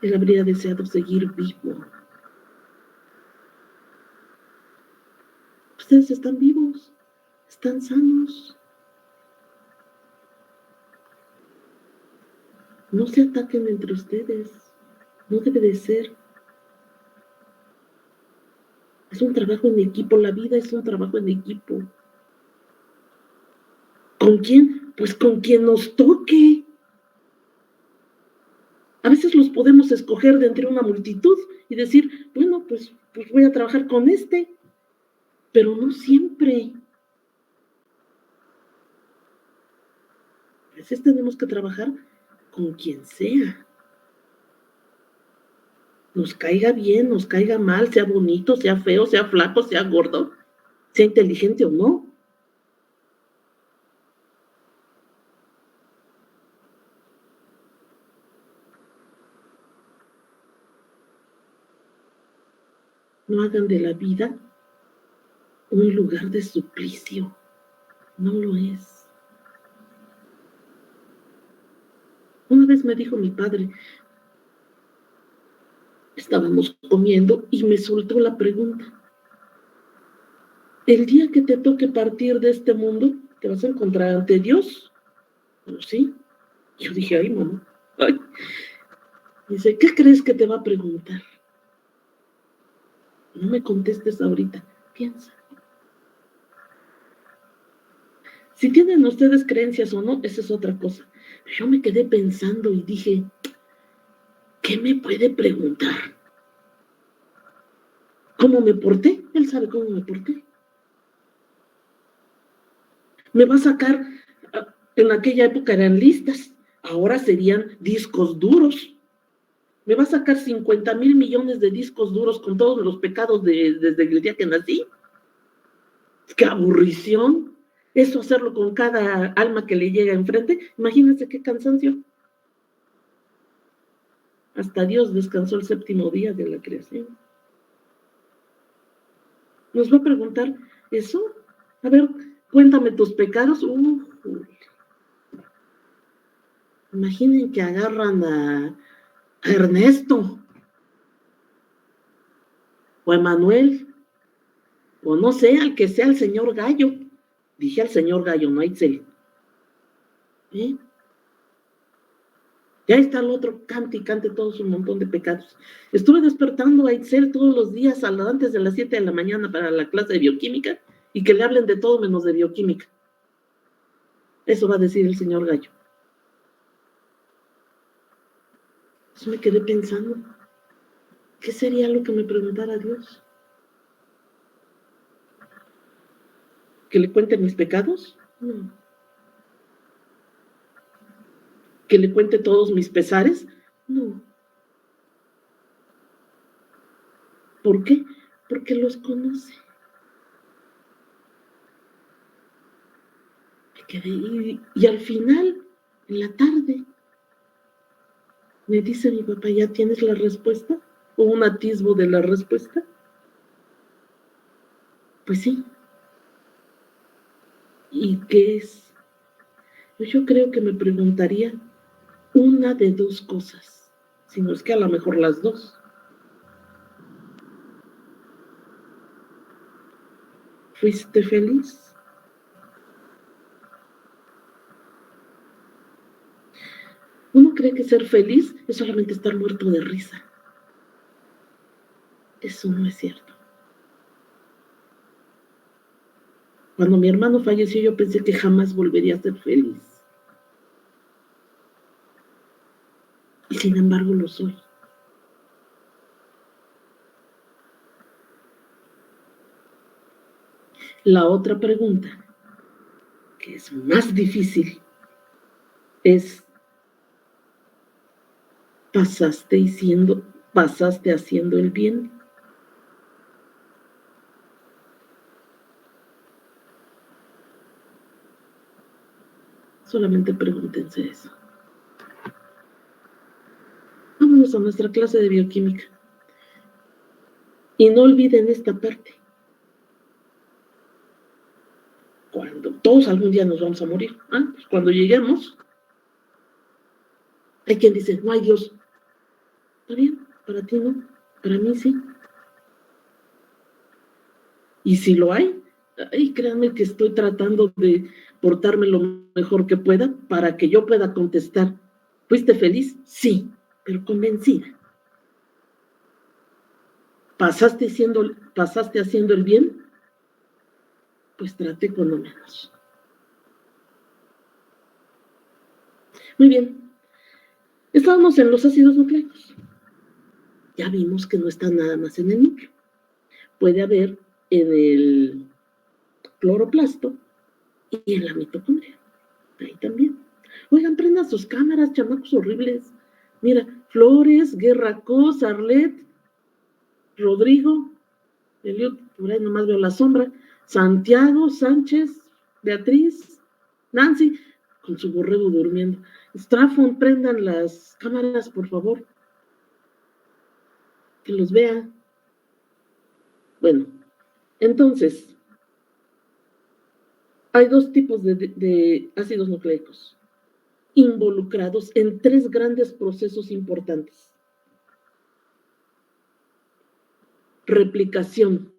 Él habría deseado seguir vivo. Ustedes están vivos, están sanos. No se ataquen entre ustedes. No debe de ser. Es un trabajo en equipo. La vida es un trabajo en equipo. ¿Con quién? Pues con quien nos toque. A veces los podemos escoger de entre una multitud y decir, bueno, pues voy a trabajar con este. Pero no siempre. A veces tenemos que trabajar con quien sea. Nos caiga bien, nos caiga mal, sea bonito, sea feo, sea flaco, sea gordo, sea inteligente o no. No hagan de la vida un lugar de suplicio. No lo es. Una vez me dijo mi padre, estábamos comiendo y me soltó la pregunta. El día que te toque partir de este mundo, ¿te vas a encontrar ante Dios? ¿Sí? Yo dije, ay, mamá. Ay. Dice, ¿qué crees que te va a preguntar? No me contestes ahorita. Piensa. Si tienen ustedes creencias o no, esa es otra cosa. Pero yo me quedé pensando y dije, ¿qué me puede preguntar? ¿Cómo me porté? Él sabe cómo me porté. Me va a sacar, en aquella época eran listas, ahora serían discos duros. Me va a sacar 50,000 millones de discos duros con todos los pecados desde el día que nací. ¡Qué aburrición! Eso hacerlo con cada alma que le llega enfrente. Imagínense qué cansancio. Hasta Dios descansó el séptimo día de la creación. ¿Nos va a preguntar eso? A ver, cuéntame tus pecados. Imaginen que agarran a Ernesto, o a Manuel, o no sé, al que sea el señor Gallo. Dije al señor Gallo, no a Itzel. ¿Eh? Ya está el otro, cante y cante todos un montón de pecados. Estuve despertando a Itzel todos los días antes de las 7 de la mañana para la clase de bioquímica y que le hablen de todo menos de bioquímica. Eso va a decir el señor Gallo. Eso me quedé pensando. ¿Qué sería lo que me preguntara Dios? ¿Que le cuente mis pecados? No. ¿Que le cuente todos mis pesares? No. ¿Por qué? Porque los conoce. Y al final, en la tarde, me dice mi papá, ¿ya tienes la respuesta? ¿O un atisbo de la respuesta? Pues sí. ¿Y qué es? Yo creo que me preguntaría una de dos cosas, si no es que a lo mejor las dos. ¿Fuiste feliz? Uno cree que ser feliz es solamente estar muerto de risa. Eso no es cierto. Cuando mi hermano falleció, yo pensé que jamás volvería a ser feliz. Y sin embargo lo soy. La otra pregunta, que es más difícil, es, ¿pasaste haciendo el bien? Solamente pregúntense eso. Vámonos a nuestra clase de bioquímica. Y no olviden esta parte. Cuando todos algún día nos vamos a morir, pues cuando lleguemos, hay quien dice, no hay Dios. Está bien, para ti no, para mí sí. Y si lo hay, ay, créanme que estoy tratando de portarme lo mejor que pueda para que yo pueda contestar. ¿Fuiste feliz? Sí, pero convencida. ¿Pasaste haciendo el bien? Pues trate con lo menos. Muy bien. Estábamos en los ácidos nucleicos. Ya vimos que no está nada más en el núcleo. Puede haber en el cloroplasto y en la mitocondria. Ahí también. Oigan, prendan sus cámaras, chamacos horribles. Mira, Flores, Guerra Cos, Arlet, Rodrigo, Eliot, por ahí nomás veo la sombra, Santiago, Sánchez, Beatriz, Nancy, con su borrego durmiendo. Strafford, prendan las cámaras, por favor. Que los vea. Bueno, entonces, hay dos tipos de ácidos nucleicos involucrados en tres grandes procesos importantes. Replicación.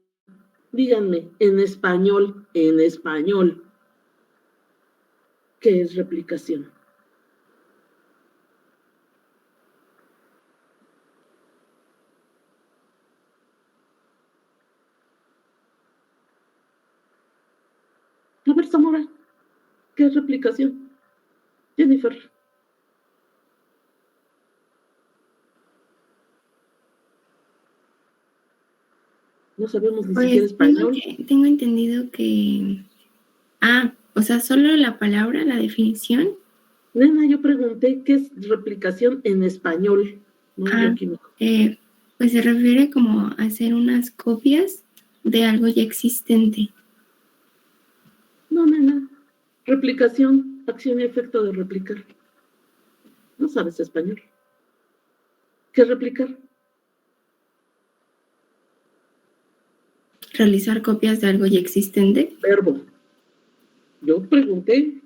Díganme, en español, ¿qué es replicación? A ver, Zamora, ¿qué es replicación? Jennifer. No sabemos ni siquiera Pues español. tengo entendido que... o sea, solo la palabra, la definición. Nena, yo pregunté qué es replicación en español, no en bioquímico. Pues se refiere como a hacer unas copias de algo ya existente. No, nena. Replicación, acción y efecto de replicar. No sabes español. ¿Qué es replicar? Realizar copias de algo ya existente. Verbo. Yo pregunté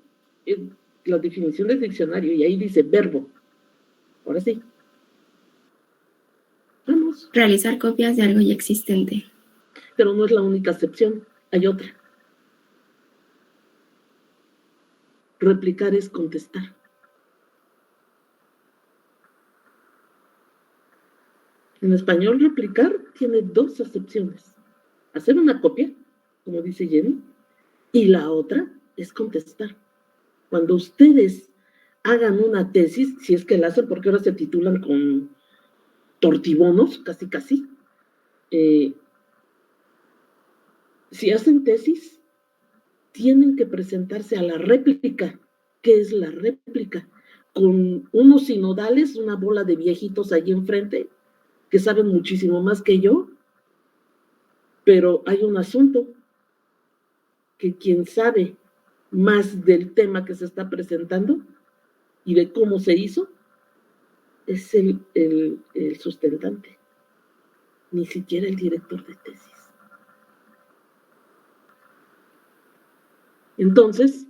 la definición del diccionario y ahí dice verbo. Ahora sí. Vamos. Realizar copias de algo ya existente. Pero no es la única acepción. Hay otra. Replicar es contestar. En español, replicar tiene dos acepciones. Hacer una copia, como dice Jenny, y la otra es contestar. Cuando ustedes hagan una tesis, si es que la hacen, porque ahora se titulan con tortibonos, casi casi, si hacen tesis, tienen que presentarse a la réplica. ¿Qué es la réplica? Con unos sinodales, una bola de viejitos allí enfrente, que saben muchísimo más que yo, pero hay un asunto, que quien sabe más del tema que se está presentando y de cómo se hizo, es el sustentante, ni siquiera el director de tesis. Entonces,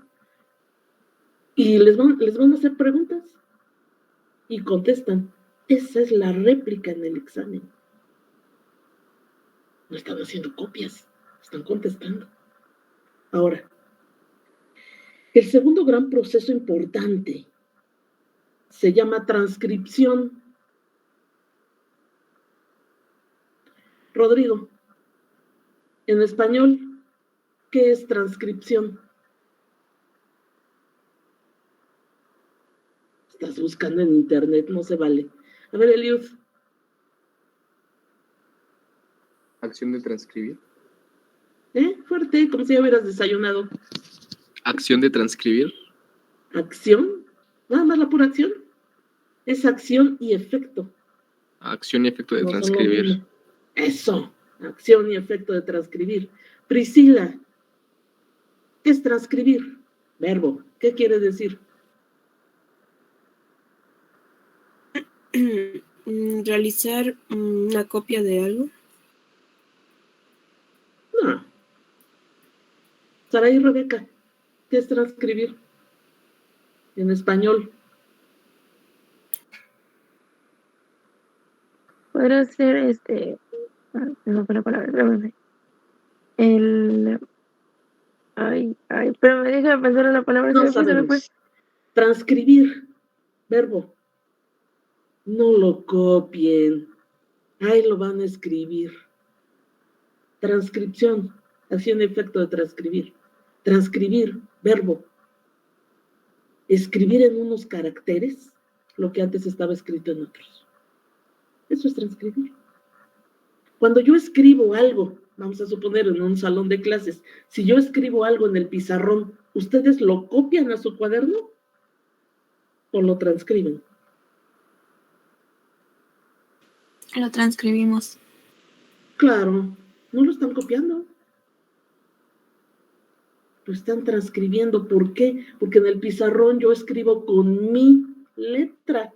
y les van a hacer preguntas y contestan. Esa es la réplica en el examen. No están haciendo copias, están contestando. Ahora, el segundo gran proceso importante se llama transcripción. Rodrigo, en español, ¿qué es transcripción? Estás buscando en internet, no se vale. A ver, Eliud. Acción de transcribir. Fuerte, como si ya hubieras desayunado. Acción de transcribir. ¿Acción? Nada más la pura acción. Es acción y efecto. Acción y efecto de No son lo transcribir. mismo. Eso, acción y efecto de transcribir. Priscila, ¿qué es transcribir? Verbo, ¿qué quiere decir? Realizar una copia de algo. No. Saray y Rebeca, ¿qué es transcribir? En español. podría ser no fue la palabra, espérame. Pero me deja de pensar en la palabra, No se me fue. sabemos. Transcribir, verbo. No lo copien. Ahí lo van a escribir. Transcripción, acción y efecto de transcribir. Transcribir, verbo. Escribir en unos caracteres lo que antes estaba escrito en otros. Eso es transcribir. Cuando yo escribo algo, vamos a suponer en un salón de clases, si yo escribo algo en el pizarrón, ¿ustedes lo copian a su cuaderno o lo transcriben? Lo transcribimos. Claro, no lo están copiando. Lo están transcribiendo. ¿Por qué? Porque en el pizarrón yo escribo con mi letra.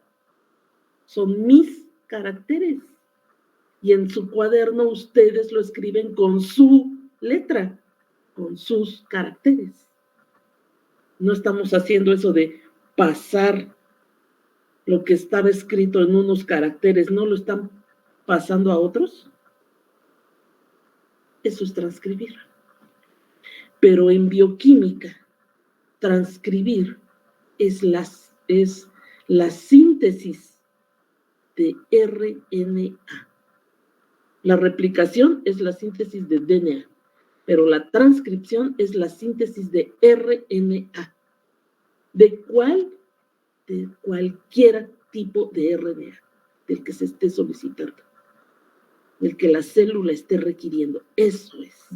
Son mis caracteres. Y en su cuaderno ustedes lo escriben con su letra, con sus caracteres. No estamos haciendo eso de pasar lo que estaba escrito en unos caracteres, ¿no lo están pasando a otros? Eso es transcribir. Pero en bioquímica, transcribir es la síntesis de RNA. La replicación es la síntesis de DNA, pero la transcripción es la síntesis de RNA. ¿De cuál? De cualquier tipo de RNA, del que se esté solicitando, del que la célula esté requiriendo. Eso es.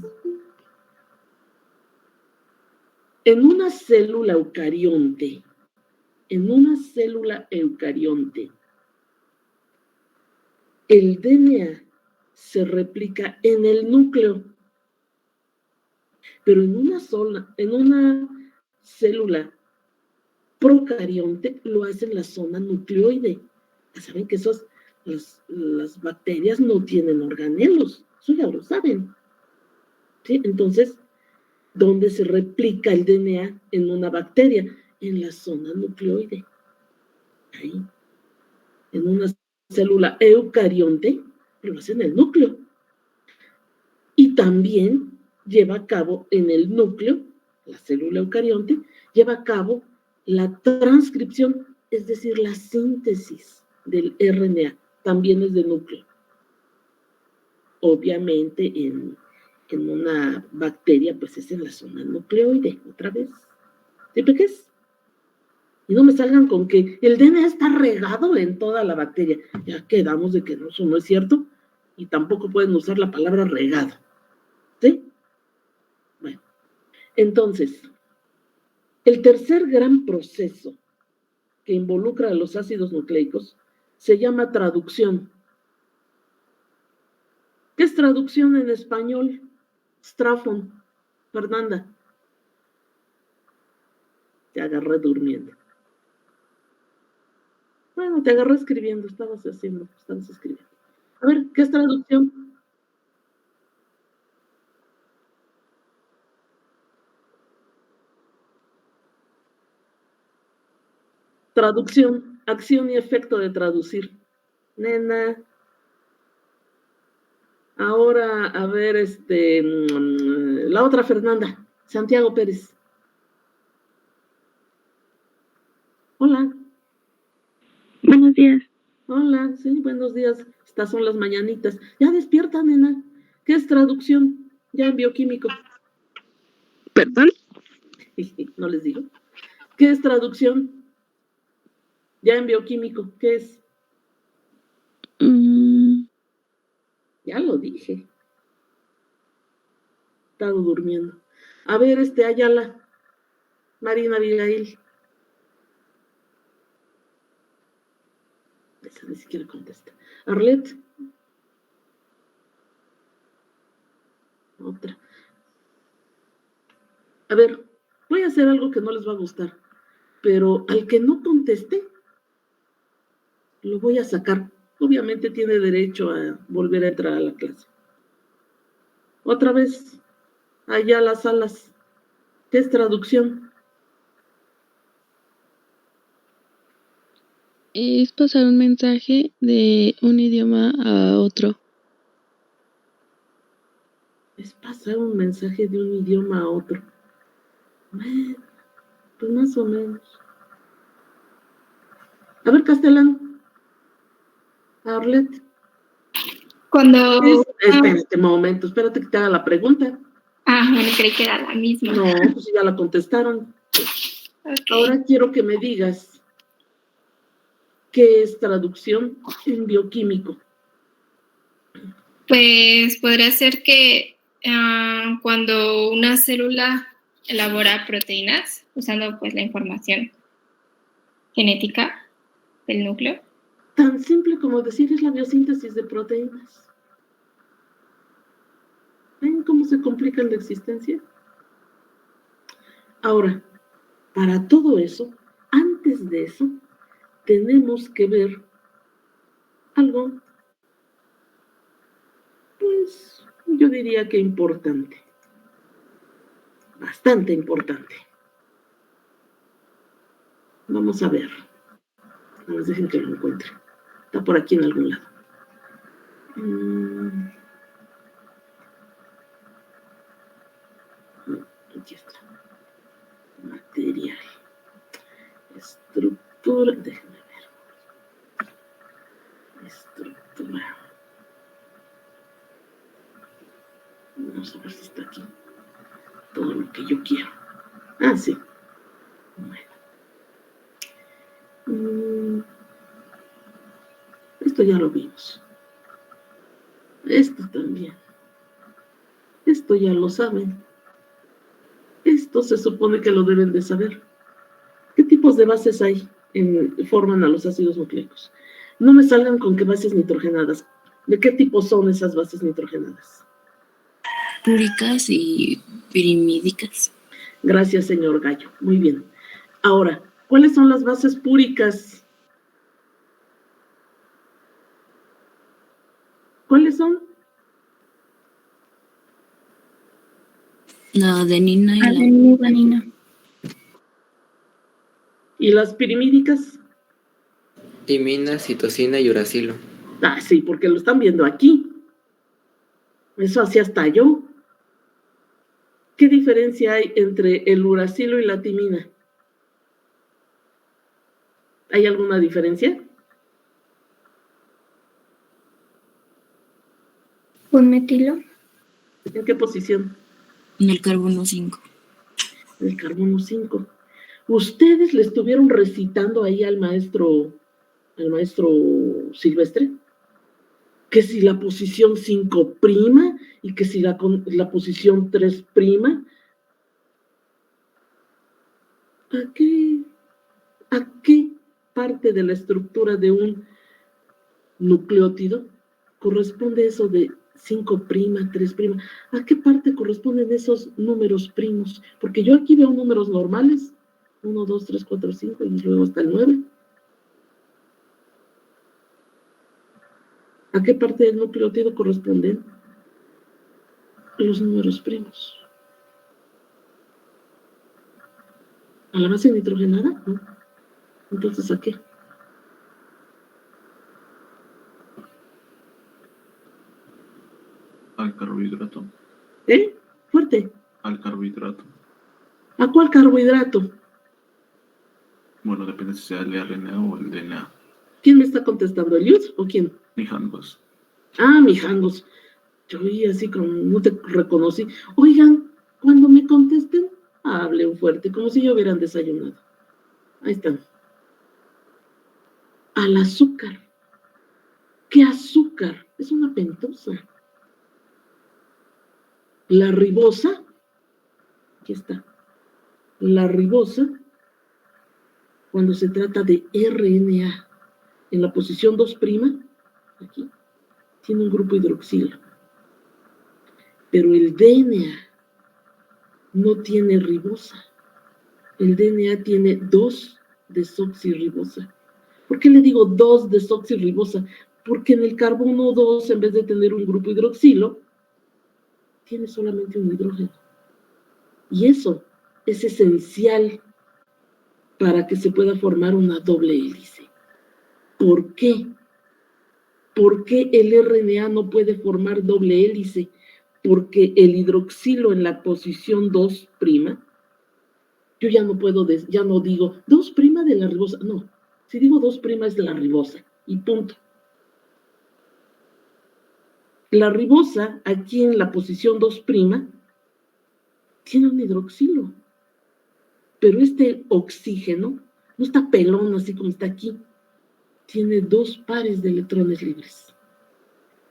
En una célula eucarionte, el DNA se replica en el núcleo, pero en una célula procarionte lo hace en la zona nucleoide. Ya saben que las bacterias no tienen organelos, eso ya lo saben. ¿Sí? Entonces, ¿dónde se replica el DNA en una bacteria? En la zona nucleoide. Ahí. En una célula eucarionte lo hace en el núcleo. Y también lleva a cabo en el núcleo, la célula eucarionte, lleva a cabo la transcripción, es decir, la síntesis del RNA, también es de núcleo. Obviamente en una bacteria, pues es en la zona nucleoide, otra vez. ¿Sí, peques? Y no me salgan con que el DNA está regado en toda la bacteria. Ya quedamos de que eso no es cierto, y tampoco pueden usar la palabra regado. ¿Sí? Bueno, entonces, el tercer gran proceso que involucra a los ácidos nucleicos se llama traducción. ¿Qué es traducción en español? Strafon. Fernanda. Te agarré durmiendo. Bueno, te agarré escribiendo, estabas escribiendo. A ver, ¿qué es traducción? Traducción, acción y efecto de traducir. Nena. Ahora, a ver, la otra Fernanda, Santiago Pérez. Hola. Buenos días. Hola, sí, buenos días. Estas son las mañanitas. Ya despierta, nena. ¿Qué es traducción? Ya en bioquímico. ¿Perdón? No les digo. ¿Qué es traducción? Ya en bioquímico, ¿qué es? Ya lo dije. Estaba durmiendo. A ver, Ayala. Marina Abigail. Esa ni siquiera contesta. Arlet. Otra. A ver, voy a hacer algo que no les va a gustar, pero al que no conteste, lo voy a sacar. Obviamente tiene derecho a volver a entrar a la clase. Otra vez, allá las salas. ¿Qué es traducción? Es pasar un mensaje de un idioma a otro. Es pasar un mensaje de un idioma a otro. Bueno, pues más o menos. A ver, Castellán. Arlet. Cuando... Espérate un momento, espérate que te haga la pregunta. Bueno, creí que era la misma. No, pues ya la contestaron. Ok. Ahora quiero que me digas qué es traducción en bioquímico. Pues podría ser que cuando una célula elabora proteínas, usando pues la información genética del núcleo. Tan simple como decir es la biosíntesis de proteínas. ¿Ven cómo se complica la existencia? Ahora, para todo eso, antes de eso, tenemos que ver algo, pues, yo diría que importante. Bastante importante. Vamos a ver. No les dejen que lo encuentre. Está por aquí en algún lado. Aquí está. Material. Estructura. Déjenme ver. Estructura. Vamos a ver si está aquí. Todo lo que yo quiero. Ah, sí. Bueno. Esto ya lo vimos. Esto también. Esto ya lo saben. Esto se supone que lo deben de saber. ¿Qué tipos de bases hay forman a los ácidos nucleicos? No me salgan con que bases nitrogenadas. ¿De qué tipo son esas bases nitrogenadas? Púricas y pirimídicas. Gracias, señor Gallo. Muy bien. Ahora, ¿cuáles son las bases púricas? ¿Cuáles son? La adenina y la Adenina. ¿Y las pirimídicas? Timina, citosina y uracilo. Ah, sí, porque lo están viendo aquí. Eso así hasta yo. ¿Qué diferencia hay entre el uracilo y la timina? ¿Hay alguna diferencia? ¿Un metilo? ¿En qué posición? en el carbono 5. El carbono 5. ¿Ustedes le estuvieron recitando ahí al maestro Silvestre? Que si la posición 5' y que si la posición 3'. ¿A qué parte de la estructura de un nucleótido corresponde eso de 5', 3'? ¿A qué parte corresponden esos números primos? Porque yo aquí veo números normales, 1, 2, 3, 4, 5 y luego hasta el 9. ¿A qué parte del nucleótido corresponden los números primos? ¿A la base nitrogenada? ¿No? Entonces, ¿a qué? Al carbohidrato. Fuerte. Al carbohidrato. ¿A cuál carbohidrato? Bueno, depende si sea el RNA o el DNA. ¿Quién me está contestando? ¿Eliud o quién? Mijangos. Ah, Mijangos. Yo oí así como no te reconocí. Oigan, cuando me contesten, hablen fuerte, como si yo hubieran desayunado. Ahí están. Al azúcar. ¿Qué azúcar? Es una pentosa. La ribosa. Aquí está. La ribosa, cuando se trata de RNA, en la posición 2', aquí, tiene un grupo hidroxilo. Pero el DNA no tiene ribosa. El DNA tiene 2-desoxirribosa. ¿Por qué le digo 2-desoxirribosa? Porque en el carbono 2, en vez de tener un grupo hidroxilo, tiene solamente un hidrógeno. Y eso es esencial para que se pueda formar una doble hélice. ¿Por qué? ¿Por qué el RNA no puede formar doble hélice? Porque el hidroxilo en la posición 2', yo ya no puedo, ya no digo 2' de la ribosa, no. Si digo 2' es de la ribosa, y punto. La ribosa, aquí en la posición 2', tiene un hidroxilo. Pero este oxígeno no está pelón así como está aquí. Tiene 2 pares de electrones libres.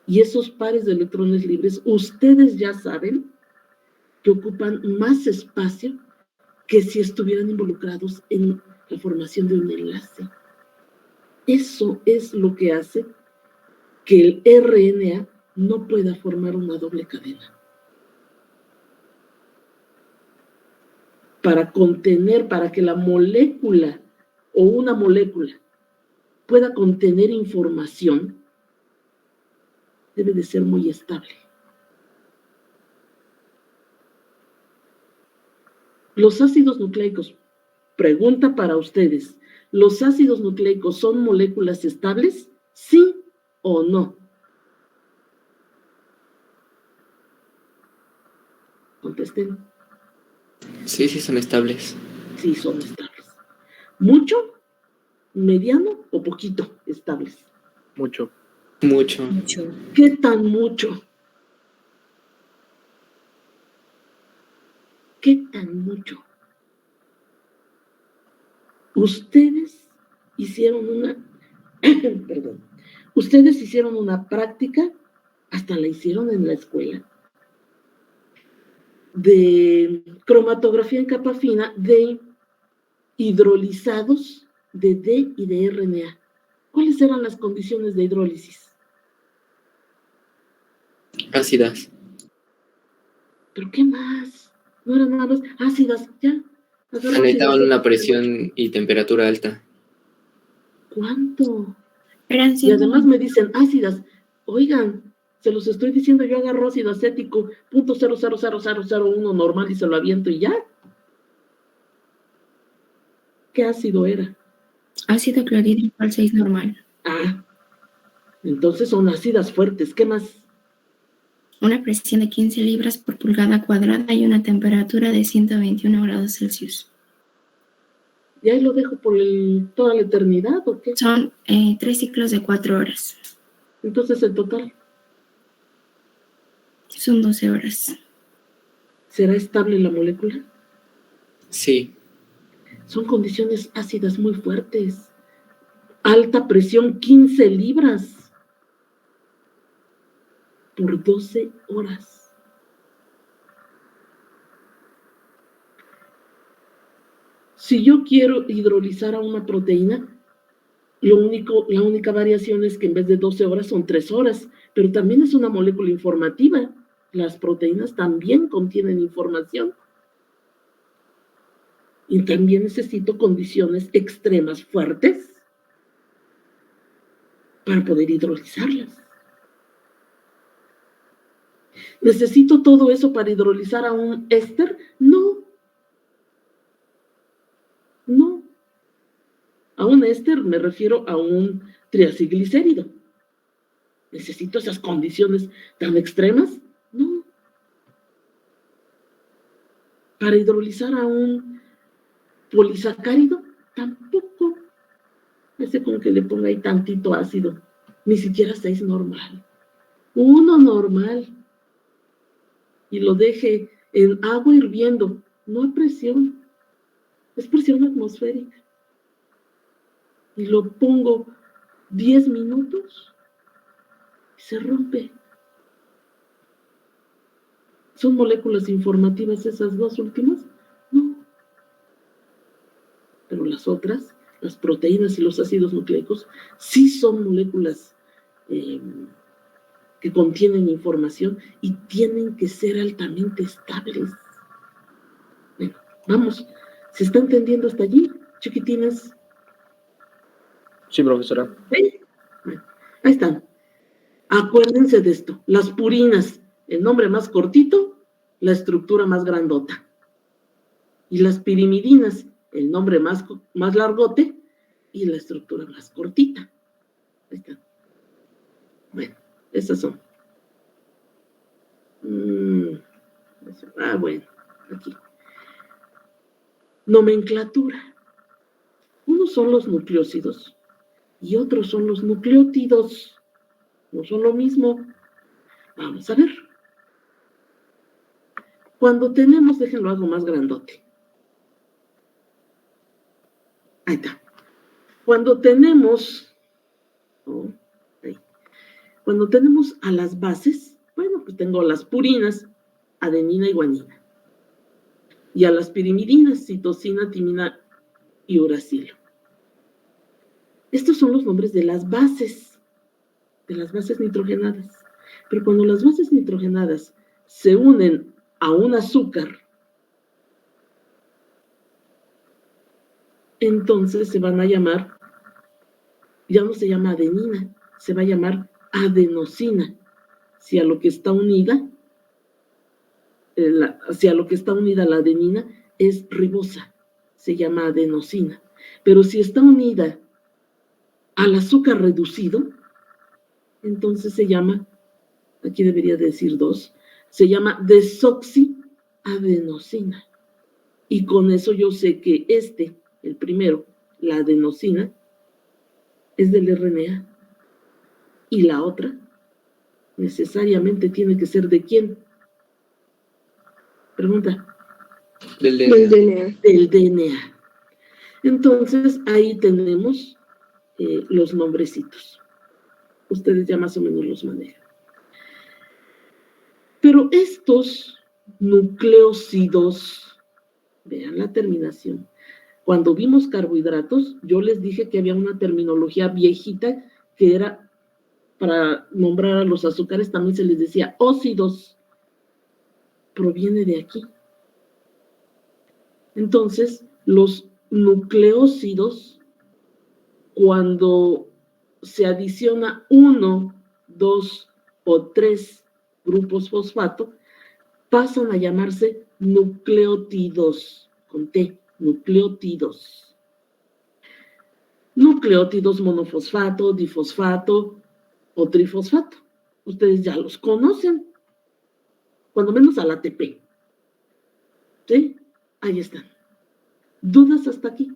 Y esos pares de electrones libres, ustedes ya saben que ocupan más espacio que si estuvieran involucrados en la formación de un enlace. Eso es lo que hace que el RNA no pueda formar una doble cadena. Para contener, para que la molécula o una molécula pueda contener información, debe de ser muy estable. Los ácidos nucleicos, pregunta para ustedes, ¿los ácidos nucleicos son moléculas estables? ¿Sí o no? Contesten. Sí, sí son estables. Sí, son estables. ¿Mucho, mediano o poquito estables? Mucho. Mucho. Mucho. ¿Qué tan mucho? ¿Qué tan mucho? Ustedes hicieron una, perdón, ustedes hicieron una práctica, hasta la hicieron en la escuela, de cromatografía en capa fina de hidrolizados de D y de RNA. ¿Cuáles eran las condiciones de hidrólisis? Ácidas. ¿Pero qué más? No eran nada más ácidas, ya. Necesitaban una presión y temperatura alta. ¿Cuánto? Eran Y 100. además me dicen ácidas. Oigan, se los estoy diciendo, yo agarro ácido acético, .0000001 normal y se lo aviento y ya. ¿Qué ácido era? Ácido clorhídrico al 6 normal. Ah, entonces son ácidas fuertes. ¿Qué más? Una presión de 15 libras por pulgada cuadrada y una temperatura de 121 grados Celsius. ¿Y ahí lo dejo por toda la eternidad o qué? Son 3 ciclos de 4 horas. Entonces el total, Son 12 horas. ¿será estable la molécula? Sí. Son condiciones ácidas muy fuertes. Alta presión, 15 libras por 12 horas. Si yo quiero hidrolizar a una proteína, la única variación es que en vez de 12 horas son 3 horas, pero también es una molécula informativa. Las proteínas también contienen información. Y también necesito condiciones extremas fuertes para poder hidrolizarlas. ¿Necesito todo eso para hidrolizar a un éster? No. No. A un éster me refiero a un triacilglicérido. ¿Necesito esas condiciones tan extremas? No. Para hidrolizar a un polisacárido, tampoco. Ese con que le ponga ahí tantito ácido, ni siquiera 6 normal. 1 normal. Y lo deje en agua hirviendo, no a presión, es presión atmosférica. Y lo pongo 10 minutos y se rompe. ¿Son moléculas informativas esas dos últimas? No. Pero las otras, las proteínas y los ácidos nucleicos, sí son moléculas que contienen información y tienen que ser altamente estables. Bueno, vamos, ¿se está entendiendo hasta allí, chiquitines? Sí, profesora. ¿Sí? Bueno, ahí están. Acuérdense de esto, las purinas, el nombre más cortito, la estructura más grandota. Y las pirimidinas, el nombre más largote y la estructura más cortita. Ahí está. Bueno, esas son. Bueno, aquí. Nomenclatura. Unos son los nucleósidos y otros son los nucleótidos. No son lo mismo. Vamos a ver. Cuando tenemos, déjenlo algo más grandote. Ahí está. Cuando tenemos, cuando tenemos a las bases, bueno, pues tengo las purinas, adenina y guanina. Y a las pirimidinas, citosina, timina y uracilo. Estos son los nombres de las bases nitrogenadas. Pero cuando las bases nitrogenadas se unen a un azúcar, entonces se van a llamar, ya no se llama adenina, se va a llamar adenosina. Si a lo que está unida, la adenina es ribosa, se llama adenosina. Pero si está unida al azúcar reducido, entonces se llama, aquí debería decir 2, se llama desoxiadenosina. Y con eso yo sé que el primero, la adenosina, es del RNA. Y la otra, necesariamente tiene que ser ¿de quién? Pregunta. Del Del DNA. DNA. Del DNA. Entonces, ahí tenemos los nombrecitos. Ustedes ya más o menos los manejan. Pero estos nucleósidos, vean la terminación. Cuando vimos carbohidratos, yo les dije que había una terminología viejita que era, para nombrar a los azúcares, también se les decía óxidos. Proviene de aquí. Entonces, los nucleósidos, cuando se adiciona 1, 2 o 3 grupos fosfato, pasan a llamarse nucleótidos, con T, nucleótidos. Nucleótidos monofosfato, difosfato o trifosfato. Ustedes ya los conocen, cuando menos al ATP. ¿Sí? Ahí están. ¿Dudas hasta aquí?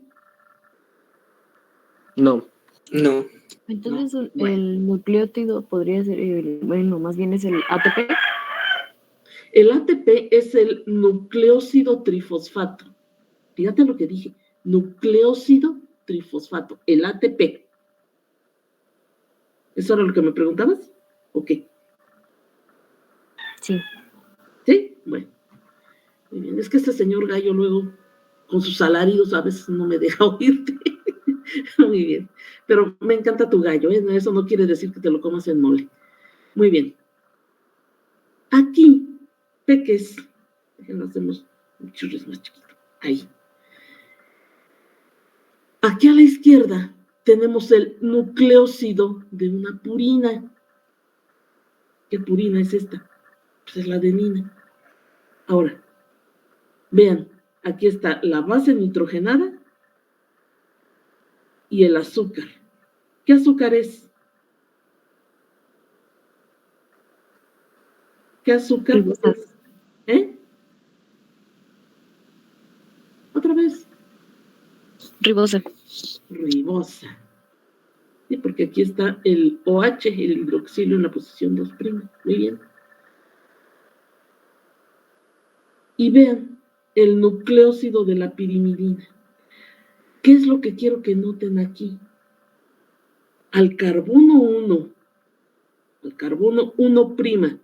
No. No. Entonces, No, bueno. el nucleótido podría ser, más bien es el ATP. El ATP es el nucleósido trifosfato. Fíjate lo que dije. Nucleósido trifosfato. El ATP. ¿Eso era lo que me preguntabas? Ok. Sí. ¿Sí? Bueno. Muy bien. Es que este señor Gallo luego, con sus alaridos, a veces no me deja oírte. Muy bien. Pero me encanta tu gallo, ¿eh? Eso no quiere decir que te lo comas en mole. Muy bien. Aquí, peques, déjenlo hacemos un churris más chiquito. Ahí. Aquí a la izquierda tenemos el nucleósido de una purina. ¿Qué purina es esta? Pues es la adenina. Ahora, vean, aquí está la base nitrogenada y el azúcar. ¿Qué azúcar es? ¿Qué azúcar Ribosa. es? ¿Eh? Otra vez. Ribosa. Ribosa. Sí, porque aquí está el OH, el hidroxilo en la posición 2'. Muy bien. Y vean el nucleósido de la pirimidina. ¿Qué es lo que quiero que noten aquí? Al carbono 1, al carbono 1',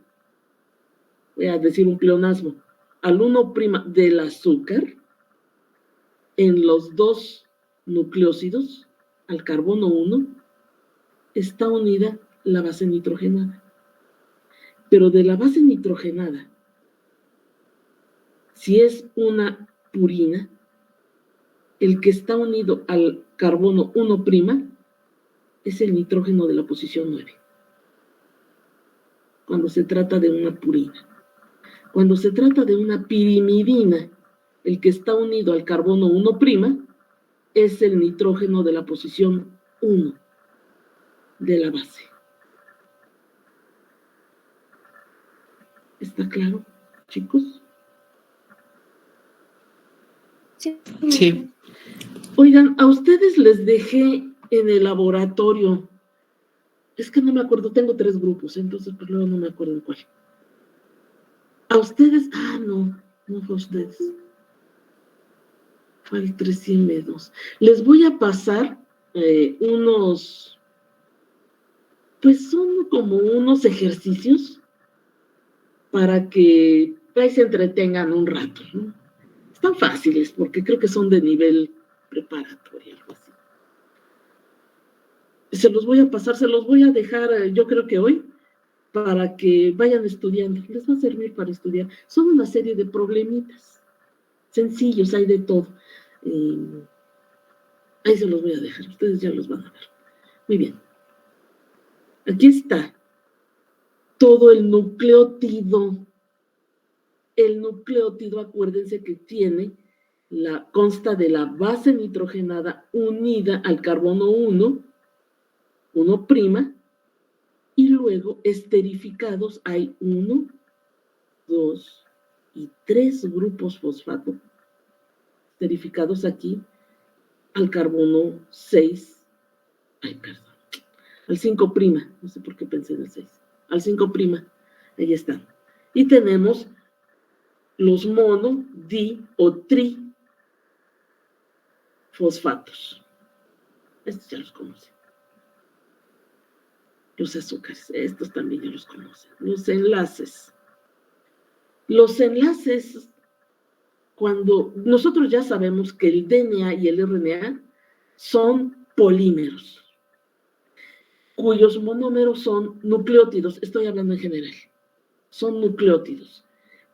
voy a decir un pleonasmo, al 1' del azúcar, en los dos nucleósidos, al carbono 1, está unida la base nitrogenada. Pero de la base nitrogenada, si es una purina, el que está unido al carbono 1' es el nitrógeno de la posición 9. Cuando se trata de una purina. Cuando se trata de una pirimidina, el que está unido al carbono 1' es el nitrógeno de la posición 1. de la base. ¿Está claro, chicos? Sí. Oigan, a ustedes les dejé en el laboratorio, es que no me acuerdo, tengo 3 grupos, entonces pues luego no me acuerdo en cuál. A ustedes, no fue a ustedes. Fue el 302. Les voy a pasar unos, pues son como unos ejercicios para que ahí se entretengan un rato, ¿no? Están fáciles porque creo que son de nivel preparatorio, algo así. Se los voy a pasar, se los voy a dejar, yo creo que hoy, para que vayan estudiando. Les va a servir para estudiar. Son una serie de problemitas sencillos, hay de todo. Ahí se los voy a dejar, ustedes ya los van a ver. Muy bien. Aquí está todo el nucleótido. El nucleótido, acuérdense que consta de la base nitrogenada unida al carbono 1, 1', y luego esterificados hay 1, 2 y 3 grupos fosfato esterificados aquí al carbono 6, al 5', no sé por qué pensé en el 6, al 5', ahí están. Y tenemos los mono, di o tri fosfatos. Estos ya los conocen. Los azúcares, estos también ya los conocen. Los enlaces. Los enlaces, cuando nosotros ya sabemos que el DNA y el RNA son polímeros, cuyos monómeros son nucleótidos, estoy hablando en general, son nucleótidos.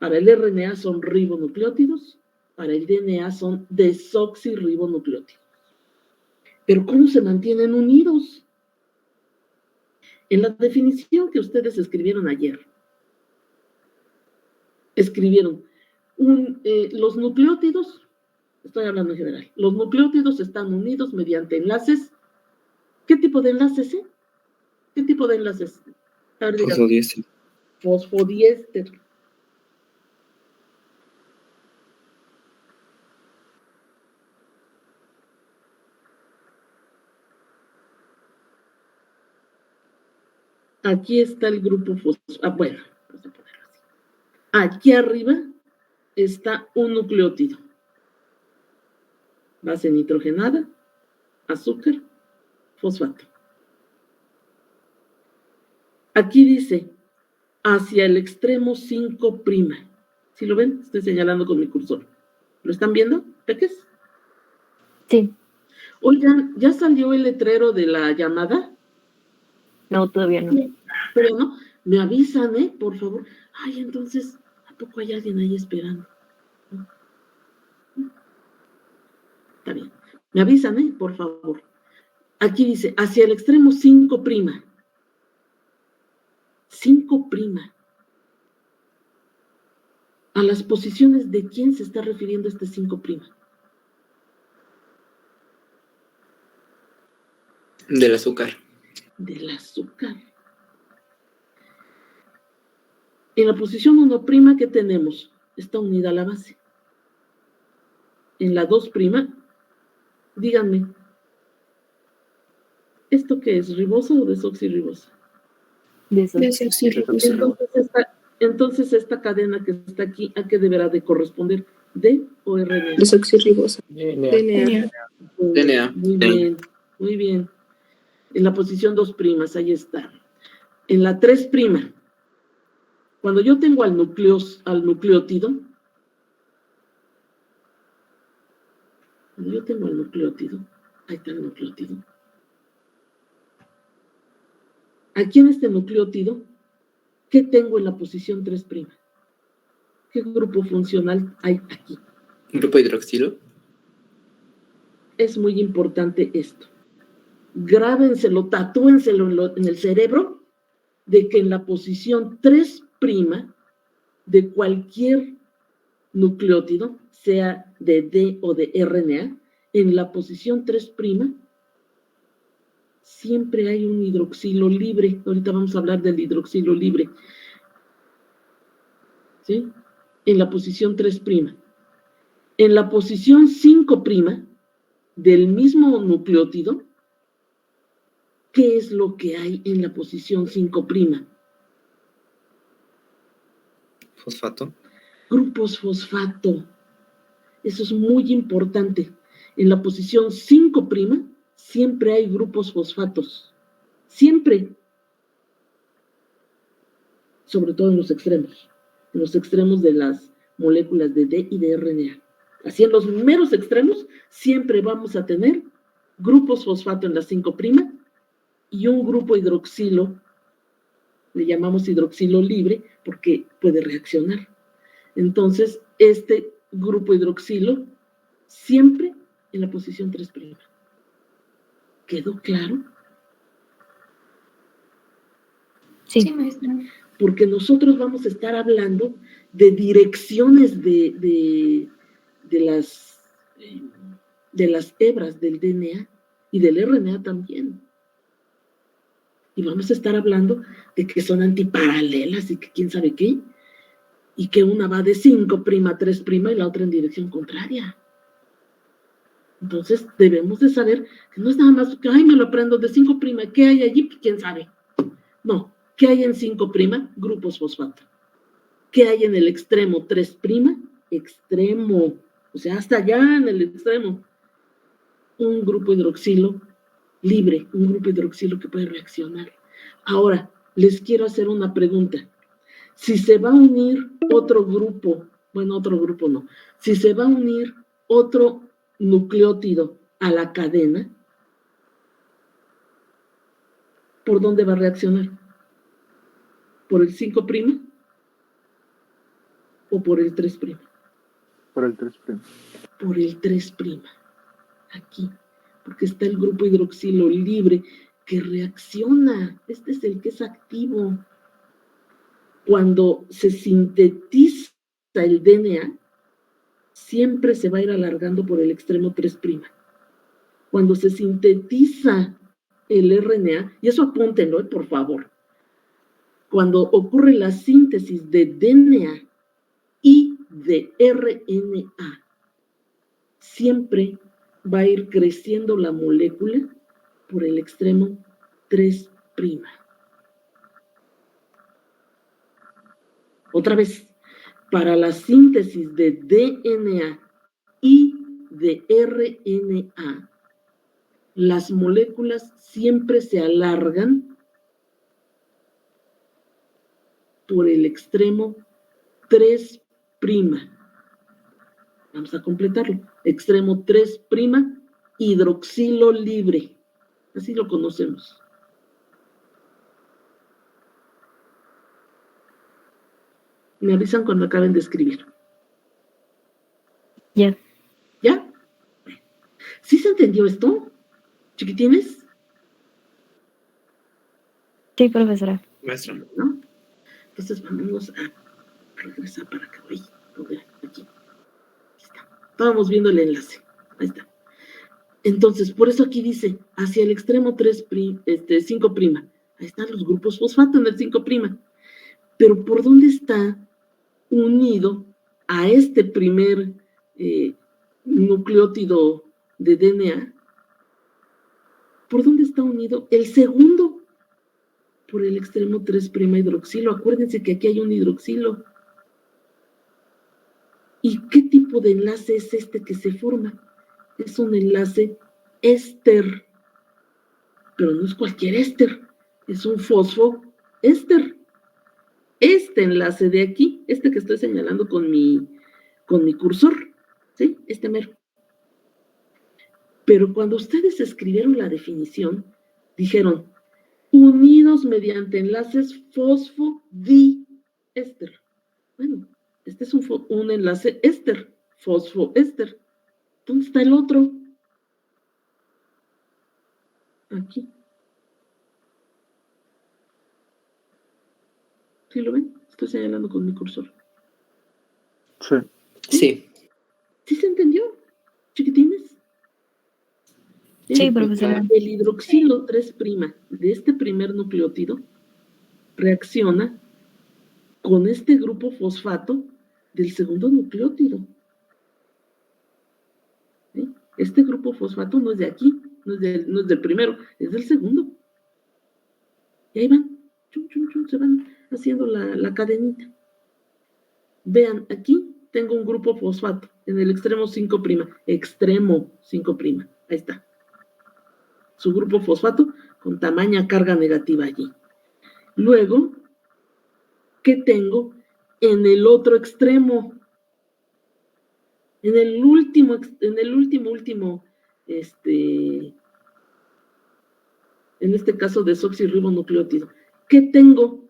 Para el RNA son ribonucleótidos, para el DNA son desoxirribonucleótidos. Pero ¿cómo se mantienen unidos? En la definición que ustedes escribieron ayer, escribieron los nucleótidos, estoy hablando en general, los nucleótidos están unidos mediante enlaces. ¿Qué tipo de enlaces, ¿Qué tipo de enlaces? A ver, Fosfodiéster. Fosfodiéster. Aquí está el grupo fosfato. Bueno, vamos a ponerlo así. Aquí arriba está un nucleótido. Base nitrogenada, azúcar, fosfato. Aquí dice, hacia el extremo 5'. ¿Sí lo ven? Estoy señalando con mi cursor. ¿Lo están viendo, peques? Sí. Oigan, ¿ya salió el letrero de la llamada? No, todavía no. Pero no, me avisan, por favor. Ay, entonces, ¿a poco hay alguien ahí esperando? Está bien. Me avisan, por favor. Aquí dice, hacia el extremo 5'. 5'. ¿A las posiciones de quién se está refiriendo este 5'? Del azúcar. Del azúcar. En la posición 1', ¿qué tenemos? Está unida a la base. En la 2', díganme, ¿esto qué es? ¿Ribosa o desoxirribosa? Desoxirribosa. Entonces esta cadena que está aquí, ¿a qué deberá de corresponder? ¿D o RNA? Desoxirribosa. DNA. DNA. Muy bien, muy bien. En la posición 2', ahí está. En la 3', cuando yo tengo al nucleótido, ahí está el nucleótido. Aquí en este nucleótido, ¿qué tengo en la posición 3'? ¿Qué grupo funcional hay aquí? Grupo hidroxilo. Es muy importante esto. Grábenselo, tatúenselo en el cerebro, de que en la posición 3' de cualquier nucleótido, sea de D o de RNA, en la posición 3', siempre hay un hidroxilo libre. Ahorita vamos a hablar del hidroxilo libre. ¿Sí? En la posición 3'. En la posición 5' del mismo nucleótido, ¿qué es lo que hay en la posición 5'? Fosfato. Grupos fosfato. Eso es muy importante. En la posición 5' siempre hay grupos fosfatos. Siempre. Sobre todo en los extremos. En los extremos de las moléculas de D y de RNA. Así en los meros extremos siempre vamos a tener grupos fosfato en la 5' y un grupo hidroxilo, le llamamos hidroxilo libre porque puede reaccionar. Entonces, este grupo hidroxilo siempre en la posición 3'. ¿Quedó claro? Sí. maestra. Porque nosotros vamos a estar hablando de direcciones de las hebras del DNA y del RNA también. Y vamos a estar hablando de que son antiparalelas y que quién sabe qué, y que una va de 5' a 3' y la otra en dirección contraria. Entonces debemos de saber que no es nada más que, ay, me lo aprendo de 5', ¿qué hay allí? Pues, quién sabe. No, ¿qué hay en 5'? Grupos fosfato. ¿Qué hay en el extremo 3'? Extremo, o sea, hasta allá en el extremo. Un grupo hidroxilo libre, un grupo hidroxilo que puede reaccionar. Ahora, les quiero hacer una pregunta. Si se va a unir otro grupo, bueno, otro grupo no, si se va a unir otro nucleótido a la cadena, ¿por dónde va a reaccionar? ¿Por el 5' o por el 3'? Por el 3'. Por el 3'. Aquí, porque está el grupo hidroxilo libre que reacciona. Este es el que es activo. Cuando se sintetiza el DNA, siempre se va a ir alargando por el extremo 3'. Cuando se sintetiza el RNA, y eso apúntenlo, por favor, cuando ocurre la síntesis de DNA y de RNA, siempre va a ir creciendo la molécula por el extremo 3'. Otra vez, para la síntesis de DNA y de RNA, las moléculas siempre se alargan por el extremo 3'. Vamos a completarlo. Extremo 3', hidroxilo libre. Así lo conocemos. Me avisan cuando acaben de escribir. Ya. ¿Ya? ¿Sí se entendió esto, chiquitines? Sí, profesora. Maestra. ¿No? Entonces vamos a regresar para acá. Aquí. Ahí está. Estábamos viendo el enlace. Ahí está. Entonces, por eso aquí dice, hacia el extremo 5'. Ahí están los grupos fosfato en el 5'. Pero ¿por dónde está unido a este primer nucleótido de DNA? ¿Por dónde está unido? El segundo, por el extremo 3' hidroxilo. Acuérdense que aquí hay un hidroxilo. ¿Y qué tipo de enlace es este que se forma? Es un enlace éster. Pero no es cualquier éster. Es un fosfoéster. Este enlace de aquí, este que estoy señalando con mi cursor, ¿sí? Este mero. Pero cuando ustedes escribieron la definición, dijeron, unidos mediante enlaces fosfodiéster. Bueno, este es un enlace éster, fosfoéster. ¿Dónde está el otro? Aquí. ¿Sí lo ven? Estoy señalando con mi cursor. Sí. Sí. ¿Sí se entendió, chiquitines? Sí, profesora. El hidroxilo 3' de este primer nucleótido reacciona con este grupo fosfato del segundo nucleótido. ¿Sí? Este grupo fosfato no es de aquí, no es del primero, es del segundo. Y ahí van, chum, chum, chum, se van haciendo la cadenita. Vean, aquí tengo un grupo fosfato en el extremo 5', extremo 5', ahí está. Su grupo fosfato con tamaña carga negativa allí. Luego, ¿qué tengo en el otro extremo? En el último, en este caso desoxirribonucleótido. ¿Qué tengo?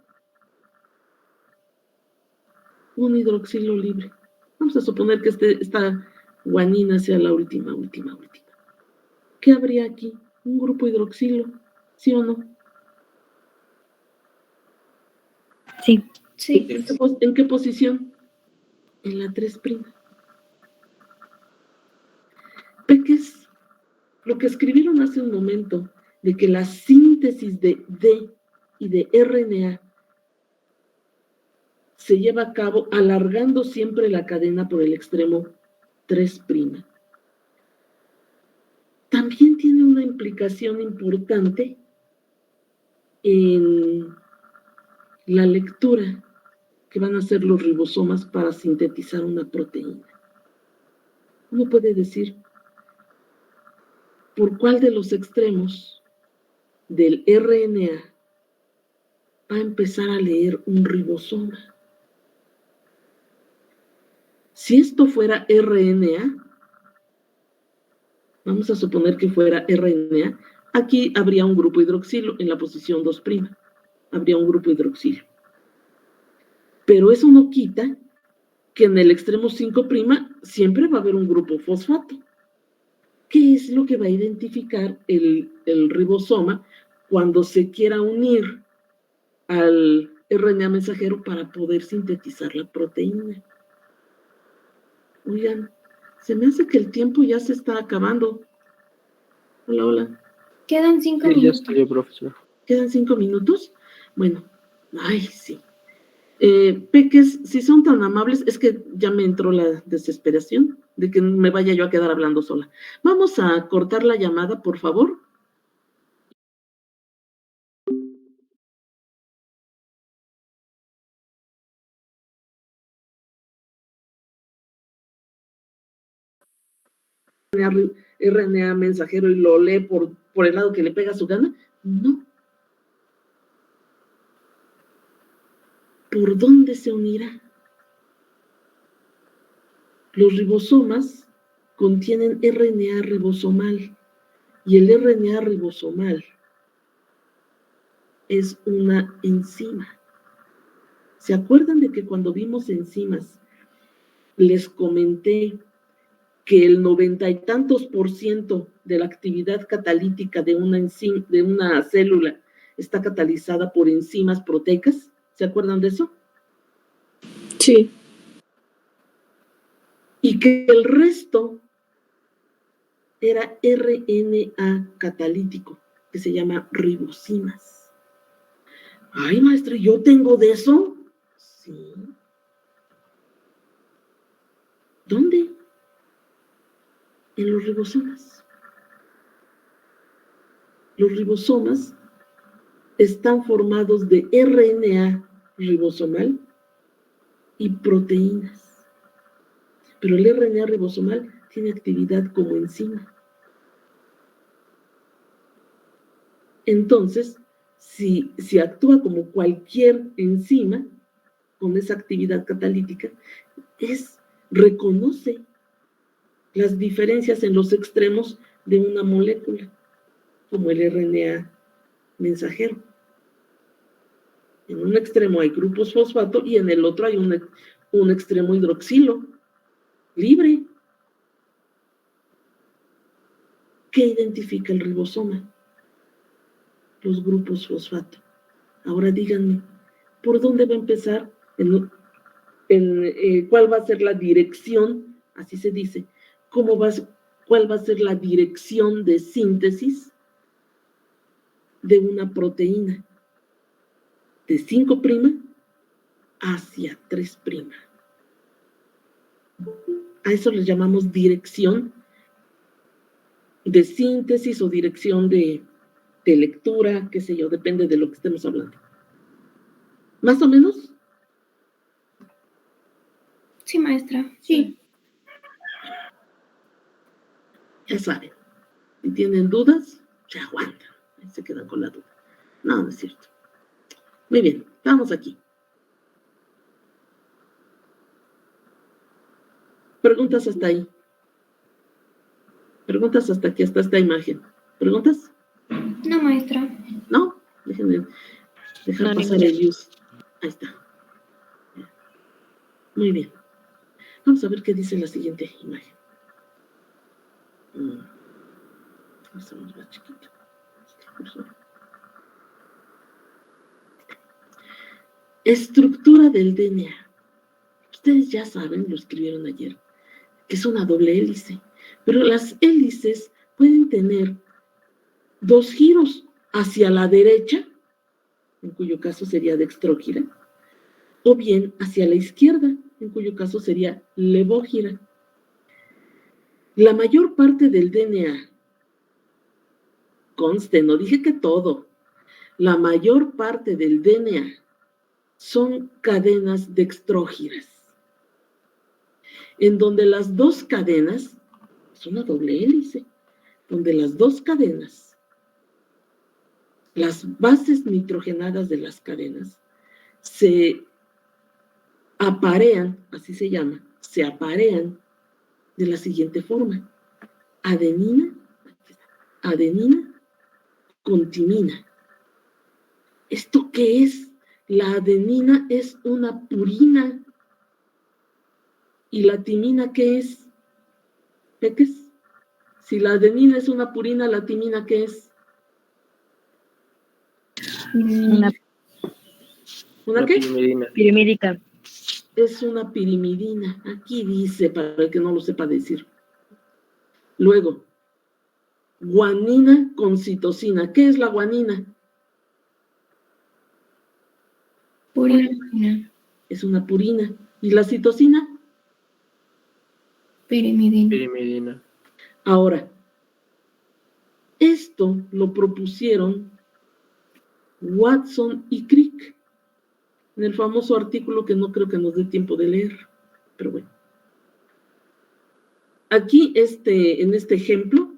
Un hidroxilo libre. Vamos a suponer que esta guanina sea la última. ¿Qué habría aquí? Un grupo hidroxilo, ¿sí o no? Sí. Sí. ¿En qué posición? En la 3'. Peques, lo que escribieron hace un momento de que la síntesis de D y de RNA se lleva a cabo alargando siempre la cadena por el extremo 3'. También tiene una implicación importante en la lectura que van a hacer los ribosomas para sintetizar una proteína. Uno puede decir por cuál de los extremos del RNA va a empezar a leer un ribosoma. Si esto fuera RNA, vamos a suponer que fuera RNA, aquí habría un grupo hidroxilo en la posición 2'. Habría un grupo hidroxilo. Pero eso no quita que en el extremo 5' siempre va a haber un grupo fosfato. ¿Qué es lo que va a identificar el ribosoma cuando se quiera unir al RNA mensajero para poder sintetizar la proteína? Oigan, se me hace que el tiempo ya se está acabando. Hola. Quedan 5 Ya minutos. estoy, profesor. ¿Quedan 5 minutos? Bueno, ay, sí. Peques, si son tan amables, es que ya me entró la desesperación de que me vaya yo a quedar hablando sola. Vamos a cortar la llamada, por favor. RNA mensajero y lo lee por el lado que le pega su gana. No. ¿Por dónde se unirá? Los ribosomas contienen RNA ribosomal y el RNA ribosomal es una enzima. ¿Se acuerdan de que cuando vimos enzimas les comenté que el 90 y tantos % de la actividad catalítica de una célula está catalizada por enzimas proteicas? ¿Se acuerdan de eso? Sí. Y que el resto era RNA catalítico, que se llama ribosinas. Ay, maestra, ¿yo tengo de eso? Sí. ¿Dónde? En los ribosomas. Los ribosomas están formados de RNA ribosomal y proteínas. Pero el RNA ribosomal tiene actividad como enzima. Entonces, si actúa como cualquier enzima, con esa actividad catalítica, reconoce las diferencias en los extremos de una molécula, como el RNA mensajero. En un extremo hay grupos fosfato y en el otro hay un extremo hidroxilo libre. ¿Qué identifica el ribosoma? Los grupos fosfato. Ahora díganme, ¿por dónde va a empezar? ¿Cuál va a ser la dirección? Así se dice. ¿Cómo va cuál va a ser la dirección de síntesis de una proteína de 5' hacia 3'. A eso le llamamos dirección de síntesis o dirección de lectura, qué sé yo, depende de lo que estemos hablando. ¿Más o menos? Sí, maestra. Sí. Ya saben. Si tienen dudas, se aguantan. Se quedan con la duda. No, no es cierto. Muy bien, vamos aquí. Preguntas hasta ahí. Preguntas hasta aquí, hasta esta imagen. ¿Preguntas? No, maestra. ¿No? Déjenme dejar No, pasar ninguna. el use. Ahí está. Muy bien. Vamos a ver qué dice la siguiente imagen. Hacemos más chiquito. Estructura del DNA. Ustedes ya saben, lo escribieron ayer, que es una doble hélice. Pero las hélices pueden tener 2 giros hacia la derecha, en cuyo caso sería dextrógira, o bien hacia la izquierda, en cuyo caso sería levógira. La mayor parte del DNA, conste, no dije que todo, la mayor parte del DNA son cadenas dextrógiras, en donde las 2 cadenas, es una doble hélice, donde las 2 cadenas, las bases nitrogenadas de las cadenas, se aparean, así se llama, se aparean de la siguiente forma: adenina con timina. ¿Esto qué es? La adenina es una purina. ¿Y la timina qué es? ¿Qué es? Si la adenina es una purina, ¿la timina qué es? Una ¿Una qué? pirimídica. Es una pirimidina. Aquí dice, para el que no lo sepa decir. Luego, guanina con citosina. ¿Qué es la guanina? Purina. Es una purina. ¿Y la citosina? Pirimidina. Ahora, esto lo propusieron Watson y Crick en el famoso artículo que no creo que nos dé tiempo de leer, pero bueno. Aquí, en este ejemplo,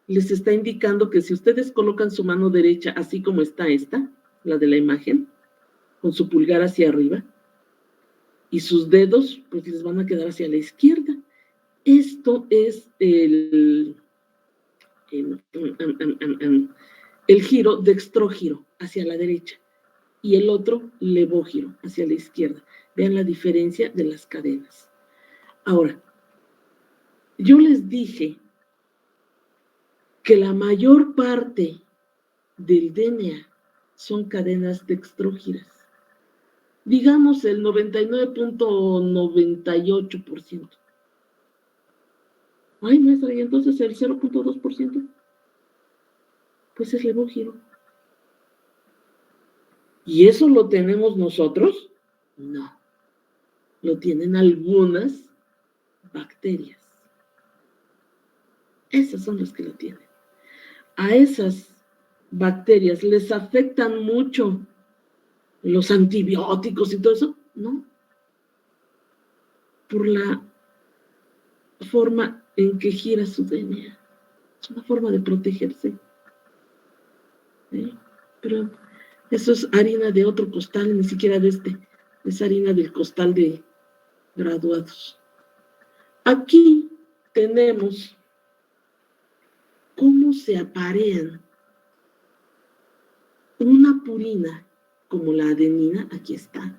les está indicando que si ustedes colocan su mano derecha así como está esta, la de la imagen, con su pulgar hacia arriba, y sus dedos, pues les van a quedar hacia la izquierda. Esto es el giro dextrógiro hacia la derecha y el otro levógiro hacia la izquierda. Vean la diferencia de las cadenas. Ahora, yo les dije que la mayor parte del DNA son cadenas dextrógiras. Digamos el 99.98%. Ay, maestra, ¿y entonces el 0.2%? Pues es levógiro. ¿Y eso lo tenemos nosotros? No. Lo tienen algunas bacterias. Esas son las que lo tienen. A esas bacterias les afectan mucho los antibióticos y todo eso. No. Por la forma en que gira su DNA. Es una forma de protegerse. Pero eso es harina de otro costal, ni siquiera de este. Es harina del costal de graduados. Aquí tenemos cómo se aparean una purina como la adenina. Aquí está.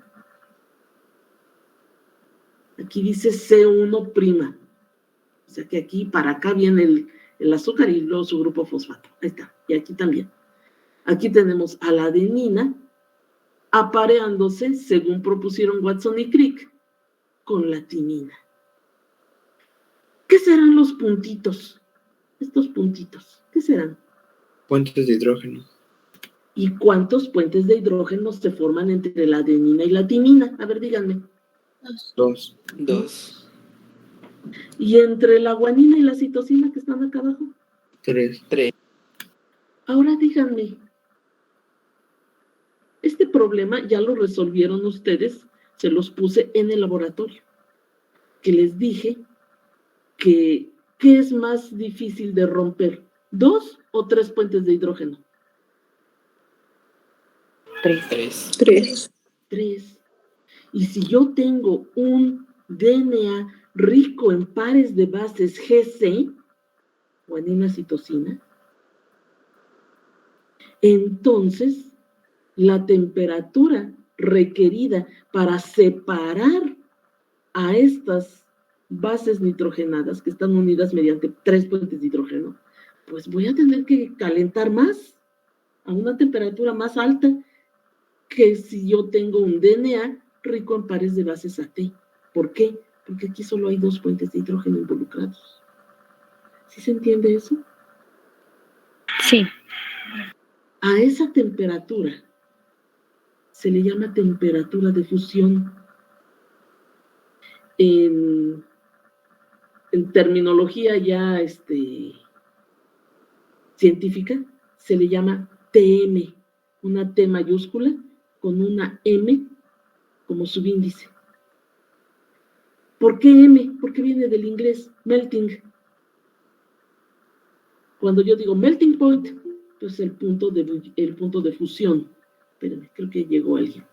Aquí dice C1'. O sea que aquí para acá viene el azúcar y luego su grupo fosfato. Ahí está. Y aquí también. Aquí tenemos a la adenina apareándose, según propusieron Watson y Crick, con la timina. ¿Qué ¿Qué serán los puntitos? Estos puntitos, ¿qué serán? Puentes de hidrógeno. ¿Y cuántos puentes de hidrógeno se forman entre la adenina y la timina? A ver, díganme. 2. 2. ¿Y entre la guanina y la citosina que están acá abajo? 3. Ahora díganme, este problema ya lo resolvieron ustedes, se los puse en el laboratorio, que les dije que ¿qué es más difícil de romper? ¿2 o 3 puentes de hidrógeno? 3. 3. Y si yo tengo un DNA rico en pares de bases GC, guanina, citosina, entonces la temperatura requerida para separar a estas bases nitrogenadas que están unidas mediante 3 puentes de hidrógeno, pues voy a tener que calentar más, a una temperatura más alta que si yo tengo un DNA rico en pares de bases AT. ¿Por qué? Porque aquí solo hay 2 puentes de hidrógeno involucrados. ¿Sí se entiende eso? Sí. A esa temperatura se le llama temperatura de fusión. En terminología ya científica, se le llama TM, una T mayúscula con una M como subíndice. ¿Por qué M? Porque viene del inglés melting. Cuando yo digo melting point, pues el punto de fusión. Espérenme, creo que llegó alguien.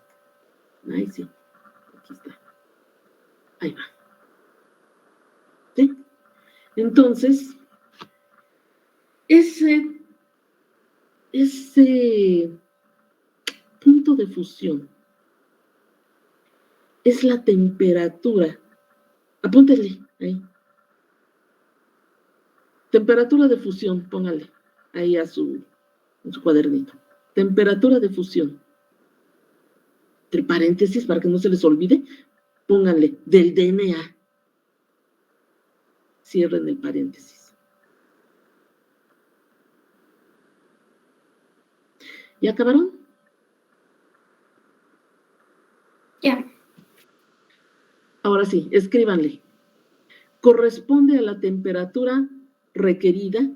Ahí sí, aquí está. Ahí va. ¿Sí? Entonces, ese punto de fusión es la temperatura. Apúntenle ahí. Temperatura de fusión, póngale ahí en su cuadernito. Temperatura de fusión. Entre paréntesis, para que no se les olvide, pónganle del DNA. Cierren el paréntesis. ¿Ya acabaron? Ya. Ahora sí, escríbanle. Corresponde a la temperatura requerida.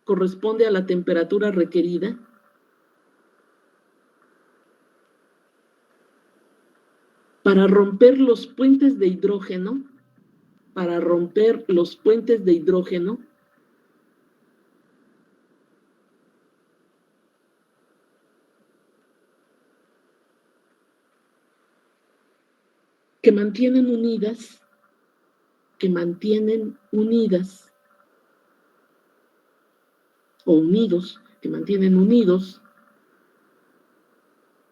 Corresponde a la temperatura requerida para romper los puentes de hidrógeno, que mantienen unidas o unidos, que mantienen unidos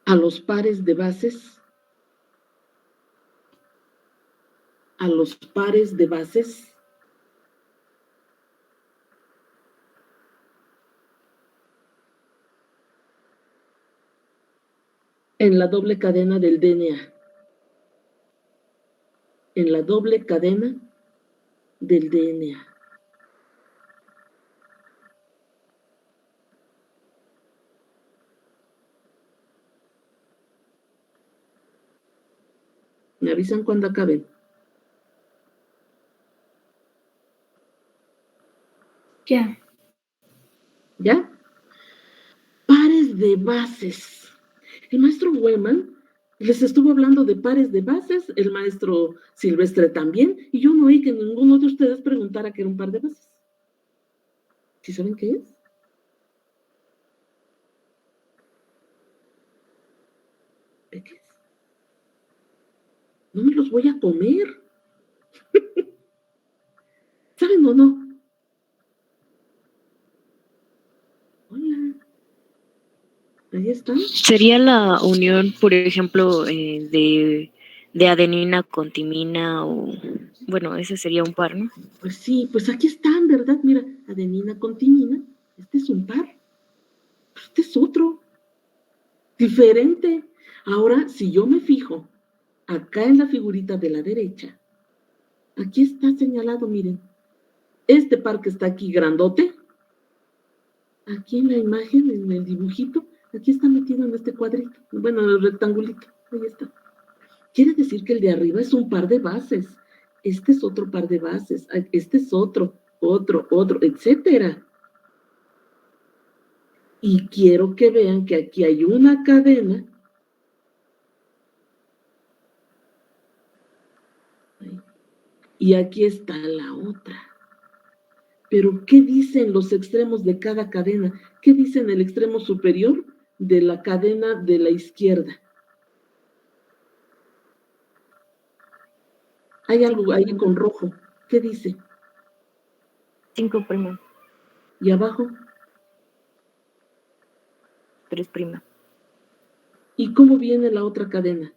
a los pares de bases, en la doble cadena del DNA. En la doble cadena del DNA. Me avisan cuando acaben. Ya. ¿Ya? Pares de bases. El maestro Wehmann les estuvo hablando de pares de bases, el maestro Silvestre también, y yo no oí que ninguno de ustedes preguntara qué era un par de bases. ¿Sí saben qué es? ¿Qué es? No me los voy a comer. ¿Saben o no? Hola. Ahí están. Sería la unión, por ejemplo, de adenina con timina o... Bueno, ese sería un par, ¿no? Pues sí, pues aquí están, ¿verdad? Mira, adenina con timina. Este es un par. Este es otro. Diferente. Ahora, si yo me fijo acá en la figurita de la derecha, aquí está señalado, miren, este par que está aquí grandote, aquí en la imagen, en el dibujito, aquí está metido en este cuadrito, bueno, en el rectangulito, ahí está. Quiere decir que el de arriba es un par de bases, este es otro par de bases, este es otro, etcétera. Y quiero que vean que aquí hay una cadena. Y aquí está la otra. Pero, ¿qué dicen los extremos de cada cadena? ¿Qué dicen el extremo superior de la cadena de la izquierda? Hay algo ahí con rojo. ¿Qué dice? 5'. ¿Y abajo? 3'. ¿Y cómo viene la otra cadena?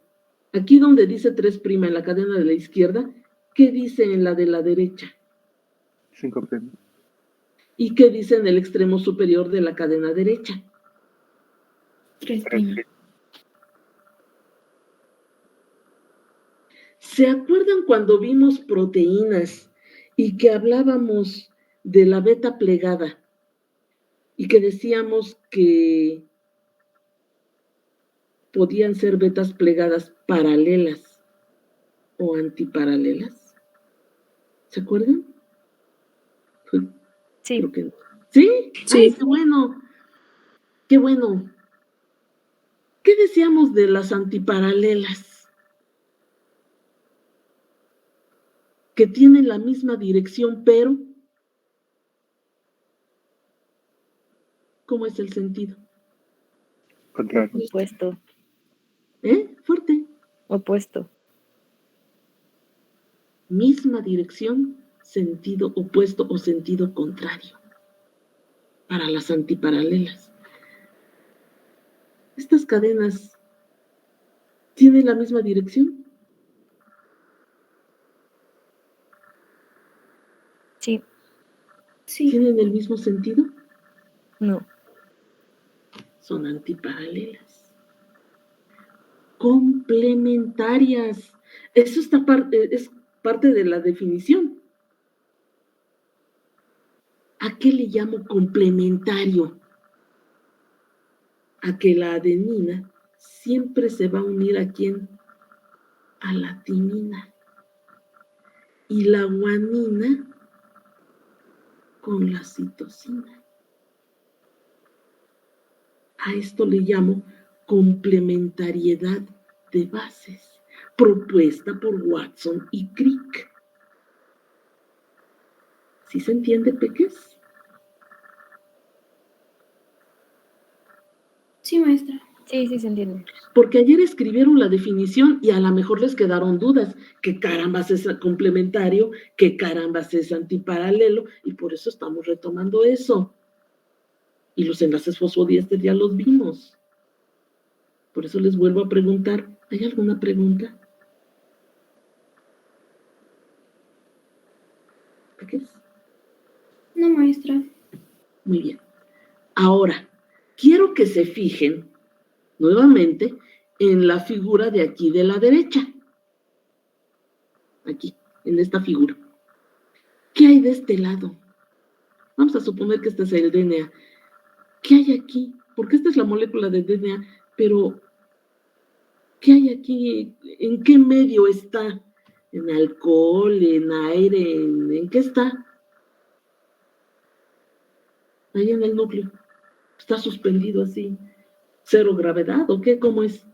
Aquí donde dice 3' en la cadena de la izquierda, ¿qué dice en la de la derecha? 5'. ¿Y qué dice en el extremo superior de la cadena derecha? 3'. ¿Se acuerdan cuando vimos proteínas y que hablábamos de la beta plegada y que decíamos que podían ser betas plegadas paralelas o antiparalelas? ¿Se acuerdan? Sí. Creo que no. ¿Sí? Sí. ¡Ay, qué bueno! ¡Qué bueno! ¿Qué decíamos de las antiparalelas? Que tienen la misma dirección, pero ¿cómo es el sentido? Contrario. Opuesto. Fuerte. Opuesto. Misma dirección, sentido opuesto o sentido contrario. Para las antiparalelas. Estas cadenas tienen la misma dirección. Sí. ¿Tienen el mismo sentido? No. Son antiparalelas. Complementarias. Eso es parte de la definición. ¿A qué le llamo complementario? A que la adenina siempre se va a unir ¿a quién? A la timina. Y la guanina con la citosina. A esto le llamo complementariedad de bases, propuesta por Watson y Crick. ¿Sí se entiende, peques? Sí, maestra. Sí, sí se entiende. Porque ayer escribieron la definición y a lo mejor les quedaron dudas. ¿Qué carambas es complementario? ¿Qué carambas es antiparalelo? Y por eso estamos retomando eso. Y los enlaces fosfodiéster ya los vimos. Por eso les vuelvo a preguntar. ¿Hay alguna pregunta? ¿Qué es? No, maestra. Muy bien. Ahora, quiero que se fijen nuevamente en la figura de aquí de la derecha. Aquí, en esta figura. ¿Qué hay de este lado? Vamos a suponer que este es el DNA. ¿Qué hay aquí? Porque esta es la molécula de DNA, pero ¿qué hay aquí? ¿En qué medio está? ¿En alcohol? ¿En aire? ¿En qué está? Ahí en el núcleo. Está suspendido así. ¿Cero gravedad o qué? ¿Cómo es?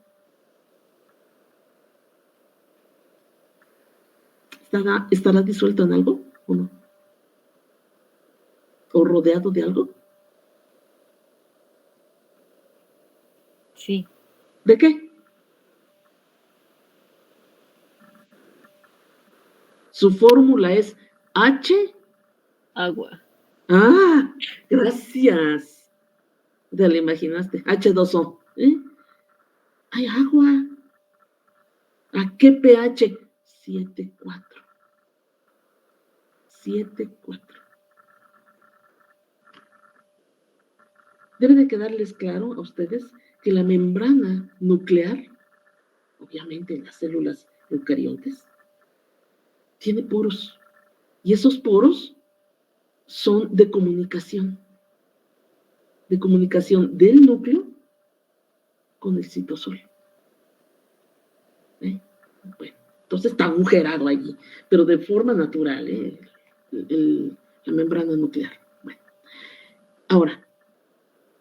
¿Estará disuelto en algo o no? ¿O rodeado de algo? Sí. ¿De qué? Su fórmula es H. Agua. ¡Ah! Gracias. Te lo imaginaste. H2O. Hay agua. ¿A qué pH? 7,4. 7,4. Debe de quedarles claro a ustedes que la membrana nuclear obviamente en las células eucariontes, tiene poros. Y esos poros son de comunicación del núcleo con el citosol. Bueno, entonces está agujerado allí, pero de forma natural, la membrana nuclear. Bueno. Ahora,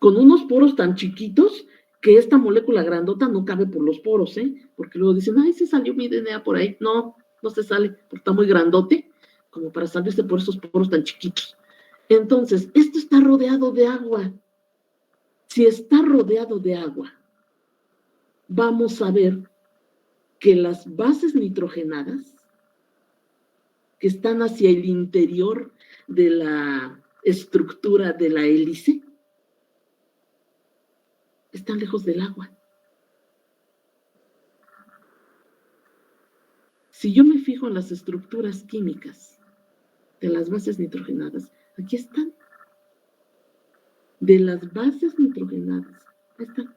con unos poros tan chiquitos que esta molécula grandota no cabe por los poros, porque luego dicen, ay, se salió mi DNA por ahí. No se sale, porque está muy grandote, como para salirse por esos poros tan chiquitos. Entonces, esto está rodeado de agua. Si está rodeado de agua, vamos a ver que las bases nitrogenadas que están hacia el interior de la estructura de la hélice están lejos del agua. Si yo me fijo en las estructuras químicas de las bases nitrogenadas, aquí están. De las bases nitrogenadas, ahí están.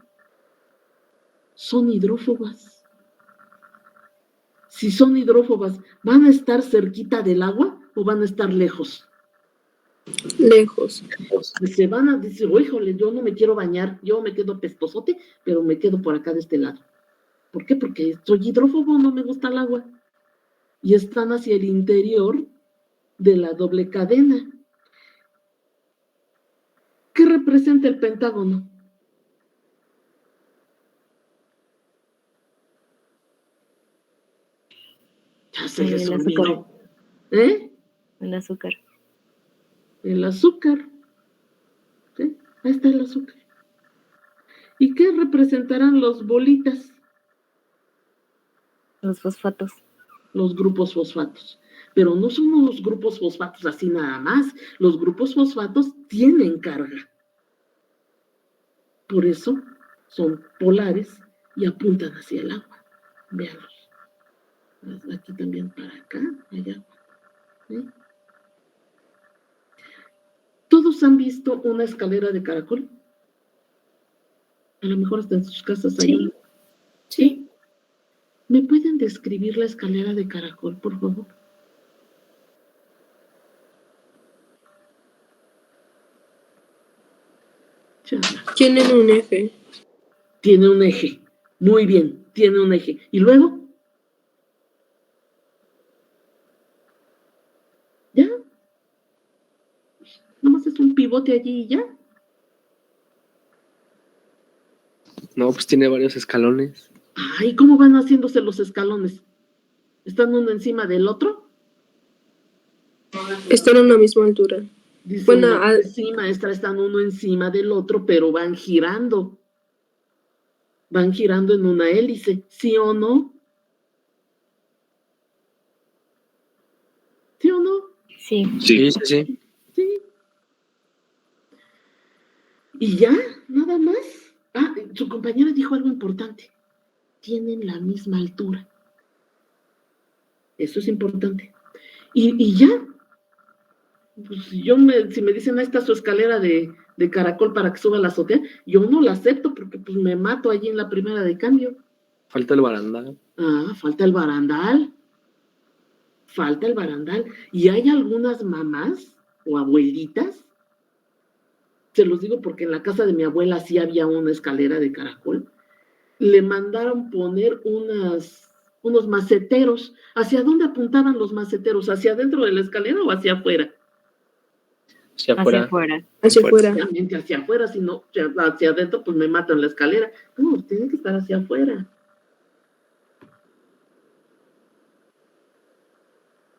Son hidrófobas. Si son hidrófobas, ¿van a estar cerquita del agua o van a estar lejos? Lejos. Se van a decir, híjole, yo no me quiero bañar, yo me quedo pestosote, pero me quedo por acá de este lado. ¿Por qué? Porque soy hidrófobo, no me gusta el agua. Y están hacia el interior de la doble cadena. ¿Qué representa el pentágono? Ya se les El olvidó. azúcar. El azúcar. ¿Sí? Ahí está el azúcar. ¿Y qué representarán los bolitas? Los fosfatos. Los grupos fosfatos. Pero no son unos grupos fosfatos así nada más. Los grupos fosfatos tienen carga. Por eso son polares y apuntan hacia el agua. Véanlos. Aquí también para acá, allá. ¿Todos han visto una escalera de caracol? A lo mejor hasta en sus casas hay una. Sí. ¿Me pueden describir la escalera de caracol, por favor? Tienen un eje. Tiene un eje. Muy bien, tiene un eje. ¿Y luego? ¿Ya? Nomás es un pivote allí y ya. No, pues tiene varios escalones. Ay, ¿cómo van haciéndose los escalones? ¿Están uno encima del otro? Están a una misma altura. Dice Bueno, sí, maestra, están uno encima del otro, pero van girando. Van girando en una hélice, ¿sí o no? ¿Sí o no? Sí. Sí. Sí. ¿Y ya? ¿Nada más? Ah, su compañera dijo algo importante. Tienen la misma altura. Eso es importante. Y ya. Pues si me dicen, ahí está su escalera de caracol para que suba a la azotea, yo no la acepto porque pues me mato allí en la primera de cambio. Falta el barandal. Ah, falta el barandal. Falta el barandal. Y hay algunas mamás o abuelitas, se los digo porque en la casa de mi abuela sí había una escalera de caracol, le mandaron poner unos maceteros. ¿Hacia dónde apuntaban los maceteros? ¿Hacia adentro de la escalera o hacia afuera? Hacia afuera. Hacia afuera. Obviamente hacia afuera, si no, hacia adentro, pues me matan la escalera. No, tiene que estar hacia afuera.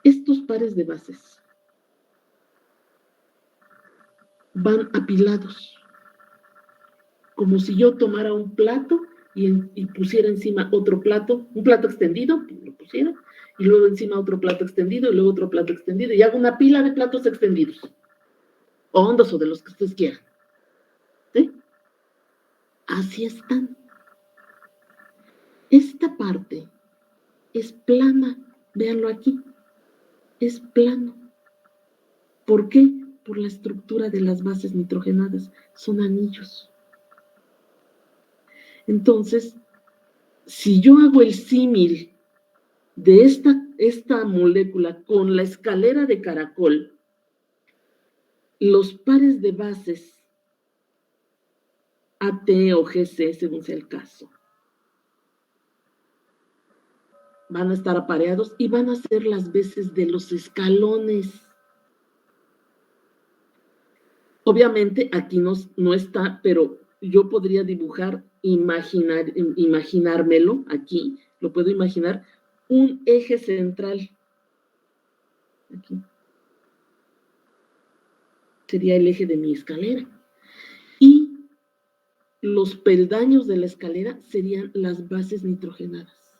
Estos pares de bases van apilados, como si yo tomara un plato y pusiera encima otro plato, un plato extendido, lo pusiera, y luego encima otro plato extendido, y luego otro plato extendido, y hago una pila de platos extendidos, o hondos, o de los que ustedes quieran. ¿Sí? Así están. Esta parte es plana, véanlo aquí, es plano. ¿Por qué? Por la estructura de las bases nitrogenadas, son anillos. Entonces, Si yo hago el símil de esta molécula con la escalera de caracol, los pares de bases AT o GC, según sea el caso, van a estar apareados y van a ser las veces de los escalones. Obviamente aquí no está, pero yo podría dibujar, imaginármelo aquí, lo puedo imaginar, un eje central. Aquí. Sería el eje de mi escalera. Y los peldaños de la escalera serían las bases nitrogenadas.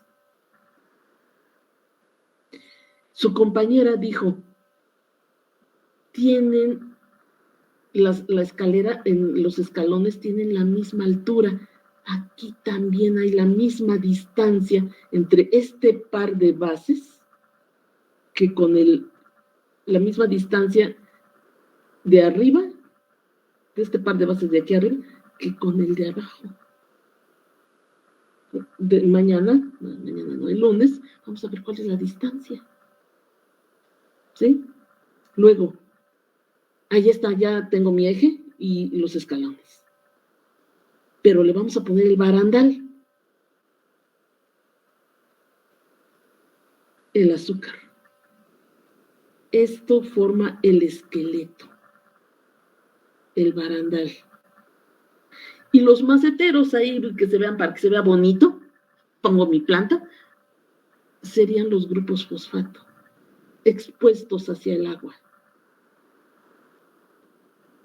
Su compañera dijo, tienen la escalera, en los escalones tienen la misma altura. Aquí también hay la misma distancia entre este par de bases que con la misma distancia de arriba, de este par de bases de aquí arriba, que con el de abajo. Mañana no, el lunes, vamos a ver cuál es la distancia. ¿Sí? Luego, ahí está, ya tengo mi eje y los escalones. Pero le vamos a poner el barandal. El azúcar. Esto forma el esqueleto. El barandal. Y los maceteros ahí, que se vean, para que se vea bonito, pongo mi planta, serían los grupos fosfato, expuestos hacia el agua.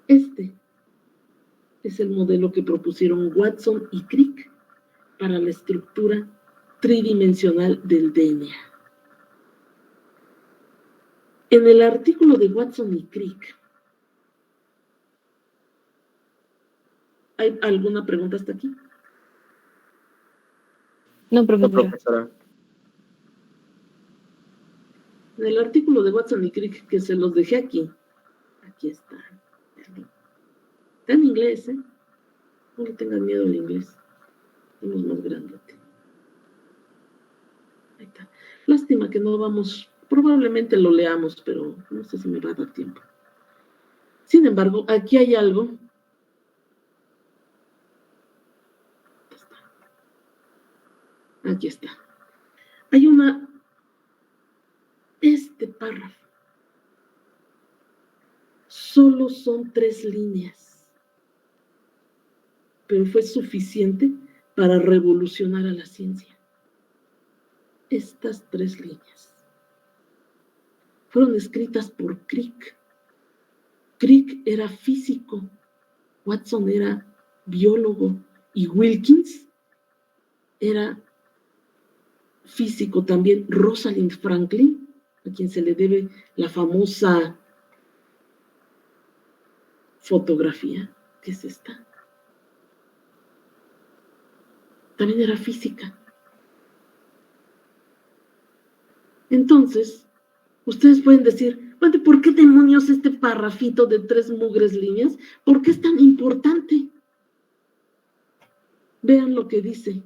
Este es el modelo que propusieron Watson y Crick para la estructura tridimensional del DNA. En el artículo de Watson y Crick, ¿hay alguna pregunta hasta aquí? No, profesora. Profesora. En el artículo de Watson y Crick, que se los dejé aquí está. Está en inglés, ¿eh? No le tengan miedo al inglés. Tenemos más grandote. Ahí está. Lástima que no vamos, probablemente lo leamos, pero no sé si me va a dar tiempo. Sin embargo, aquí hay algo. Aquí está. Hay este párrafo. Solo son 3 líneas, pero fue suficiente para revolucionar a la ciencia. Estas 3 líneas fueron escritas por Crick. Crick era físico, Watson era biólogo y Wilkins era físico también. Rosalind Franklin, a quien se le debe la famosa fotografía, que es esta, también era física. Entonces, ustedes pueden decir, bueno, ¿por qué demonios este parrafito de 3 mugres líneas? ¿Por qué es tan importante? Vean lo que dice.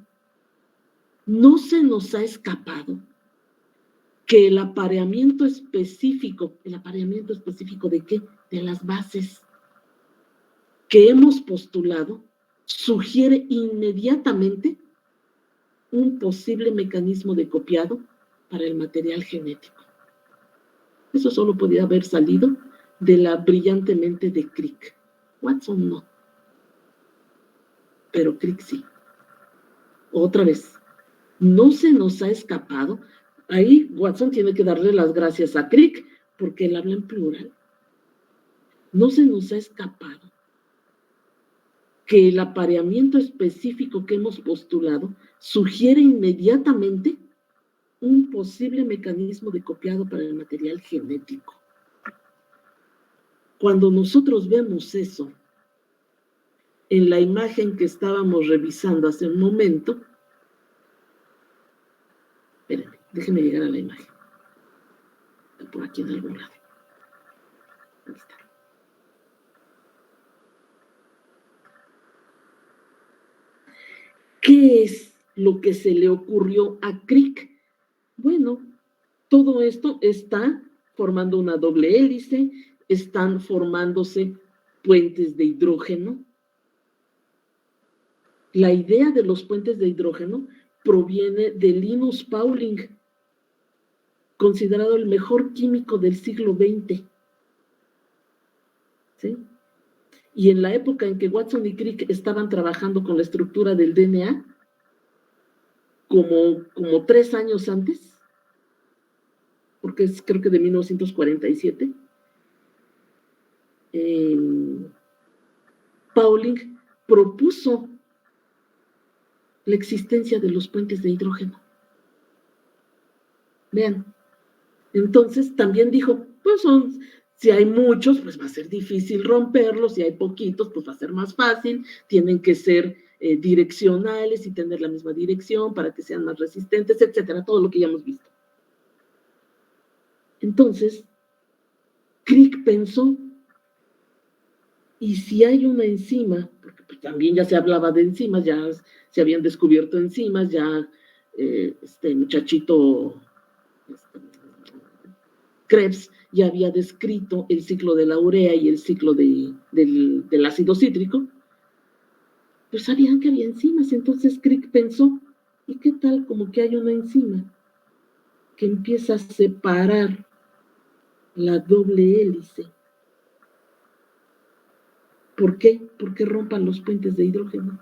No se nos ha escapado que el apareamiento específico ¿de qué? De las bases que hemos postulado sugiere inmediatamente un posible mecanismo de copiado para el material genético. Eso solo podía haber salido de la brillante mente de Crick. Watson no. Pero Crick sí. Otra vez, no se nos ha escapado. Ahí Watson tiene que darle las gracias a Crick porque él habla en plural. No se nos ha escapado que el apareamiento específico que hemos postulado sugiere inmediatamente un posible mecanismo de copiado para el material genético. Cuando nosotros vemos eso, en la imagen que estábamos revisando hace un momento, espérenme, déjenme llegar a la imagen. Está por aquí en algún lado. Ahí está. ¿Qué es lo que se le ocurrió a Crick. Bueno, todo esto está formando una doble hélice, están formándose puentes de hidrógeno. La idea de los puentes de hidrógeno proviene de Linus Pauling, considerado el mejor químico del siglo XX. ¿Sí? Y en la época en que Watson y Crick estaban trabajando con la estructura del DNA, como 3 años antes, porque es creo que de 1947, Pauling propuso la existencia de los puentes de hidrógeno. Vean, entonces también dijo, pues si hay muchos, pues va a ser difícil romperlos, si hay poquitos, pues va a ser más fácil, tienen que ser direccionales y tener la misma dirección para que sean más resistentes, etcétera, todo lo que ya hemos visto. Entonces, Crick pensó, y si hay una enzima, porque pues también ya se hablaba de enzimas, ya se habían descubierto enzimas, ya este muchachito Krebs ya había descrito el ciclo de la urea y el ciclo del ácido cítrico, pues sabían que había enzimas. Entonces Crick pensó, ¿y qué tal como que hay una enzima que empieza a separar la doble hélice? ¿Por qué? Porque rompan los puentes de hidrógeno.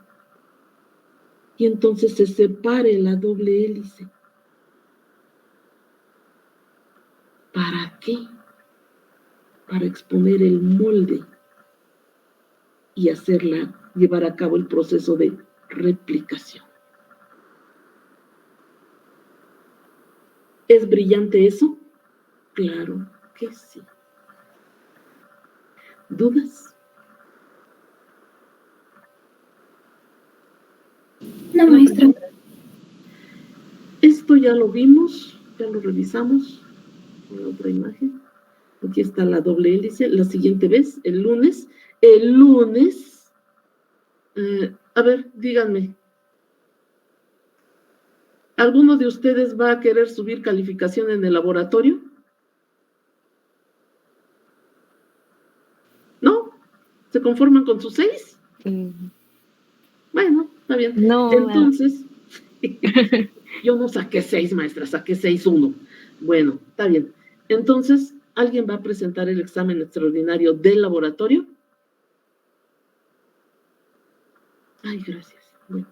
Y entonces se separe la doble hélice. ¿Para qué? Para exponer el molde y llevar a cabo el proceso de replicación. ¿Es brillante eso? Claro que sí. ¿Dudas? No, maestra. Esto ya lo vimos, ya lo revisamos. En la otra imagen. Aquí está la doble hélice. La siguiente vez, el lunes. A ver, díganme. ¿Alguno de ustedes va a querer subir calificación en el laboratorio? ¿No? ¿Se conforman con sus 6? Bueno, está bien. No. Entonces, yo no saqué 6, maestra, saqué 6.1. Bueno, está bien. Entonces, ¿alguien va a presentar el examen extraordinario del laboratorio? Ay, gracias. Bueno,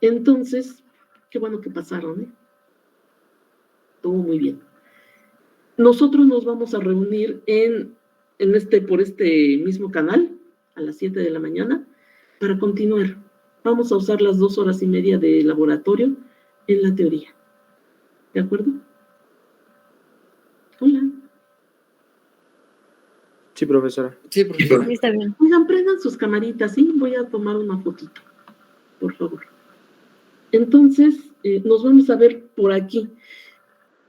entonces, qué bueno que pasaron, ¿eh? Todo muy bien. Nosotros nos vamos a reunir por este mismo canal a las 7 de la mañana para continuar. Vamos a usar las 2 horas y media de laboratorio en la teoría. ¿De acuerdo? Hola. Sí, profesora. Sí, profesor. Sí, está bien. Oigan, prendan sus camaritas, ¿sí? Voy a tomar una fotito, por favor. Entonces, nos vamos a ver por aquí.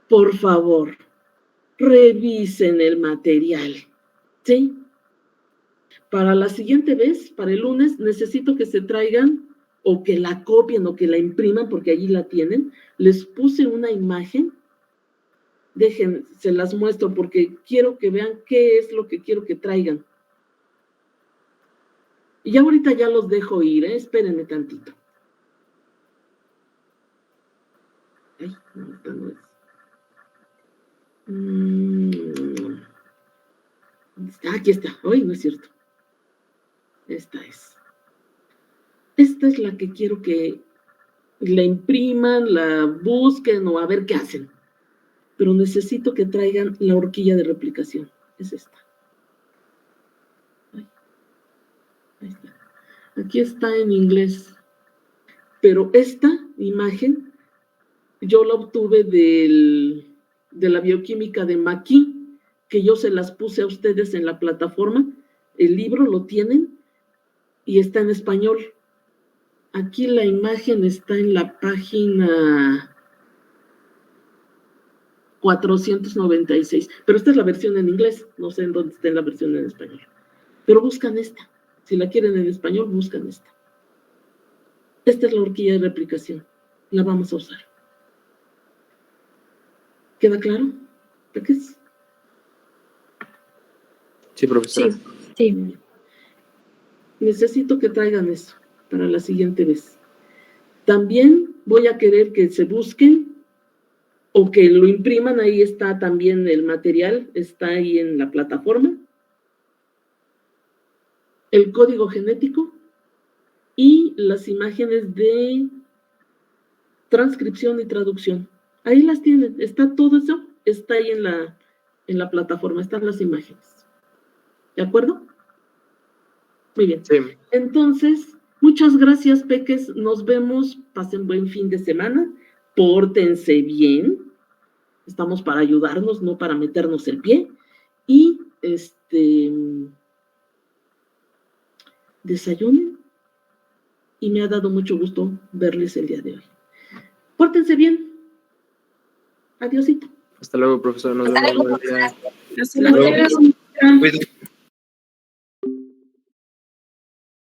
Por favor, revisen el material, ¿sí? Para la siguiente vez, para el lunes, necesito que se traigan o que la copien o que la impriman, porque allí la tienen. Les puse una imagen. Dejen, se las muestro porque quiero que vean qué es lo que quiero que traigan. Y ahorita ya los dejo ir, ¿eh? Espérenme tantito. Ay, no, esta no es. Aquí está. Ay, no es cierto. Esta es. Esta es la que quiero que la impriman, la busquen o a ver qué hacen. Pero necesito que traigan la horquilla de replicación. Es esta. Ahí está. Aquí está en inglés. Pero esta imagen yo la obtuve de la bioquímica de McKee, que yo se las puse a ustedes en la plataforma. El libro lo tienen y está en español. Aquí la imagen está en la página 496, pero esta es la versión en inglés, no sé en dónde está la versión en español, pero buscan esta, si la quieren en español, buscan esta. Esta es la horquilla de replicación. la vamos a usar. ¿Queda claro? ¿Peques? Sí, profesora. Sí. Necesito que traigan eso para la siguiente vez. También voy a querer que se busquen o que lo impriman, ahí está también el material, está ahí en la plataforma, el código genético y las imágenes de transcripción y traducción. Ahí las tienen, está todo eso, está ahí en la plataforma, están las imágenes. ¿De acuerdo? Muy bien. Sí. Entonces, muchas gracias, peques. Nos vemos. Pasen buen fin de semana. Pórtense bien. Estamos para ayudarnos, no para meternos el pie. Y, desayunen. Y me ha dado mucho gusto verles el día de hoy. Pórtense bien. Adiósito. Hasta luego, profesora. Nos vemos. Buen día. Hasta luego. Gracias. Cuídense.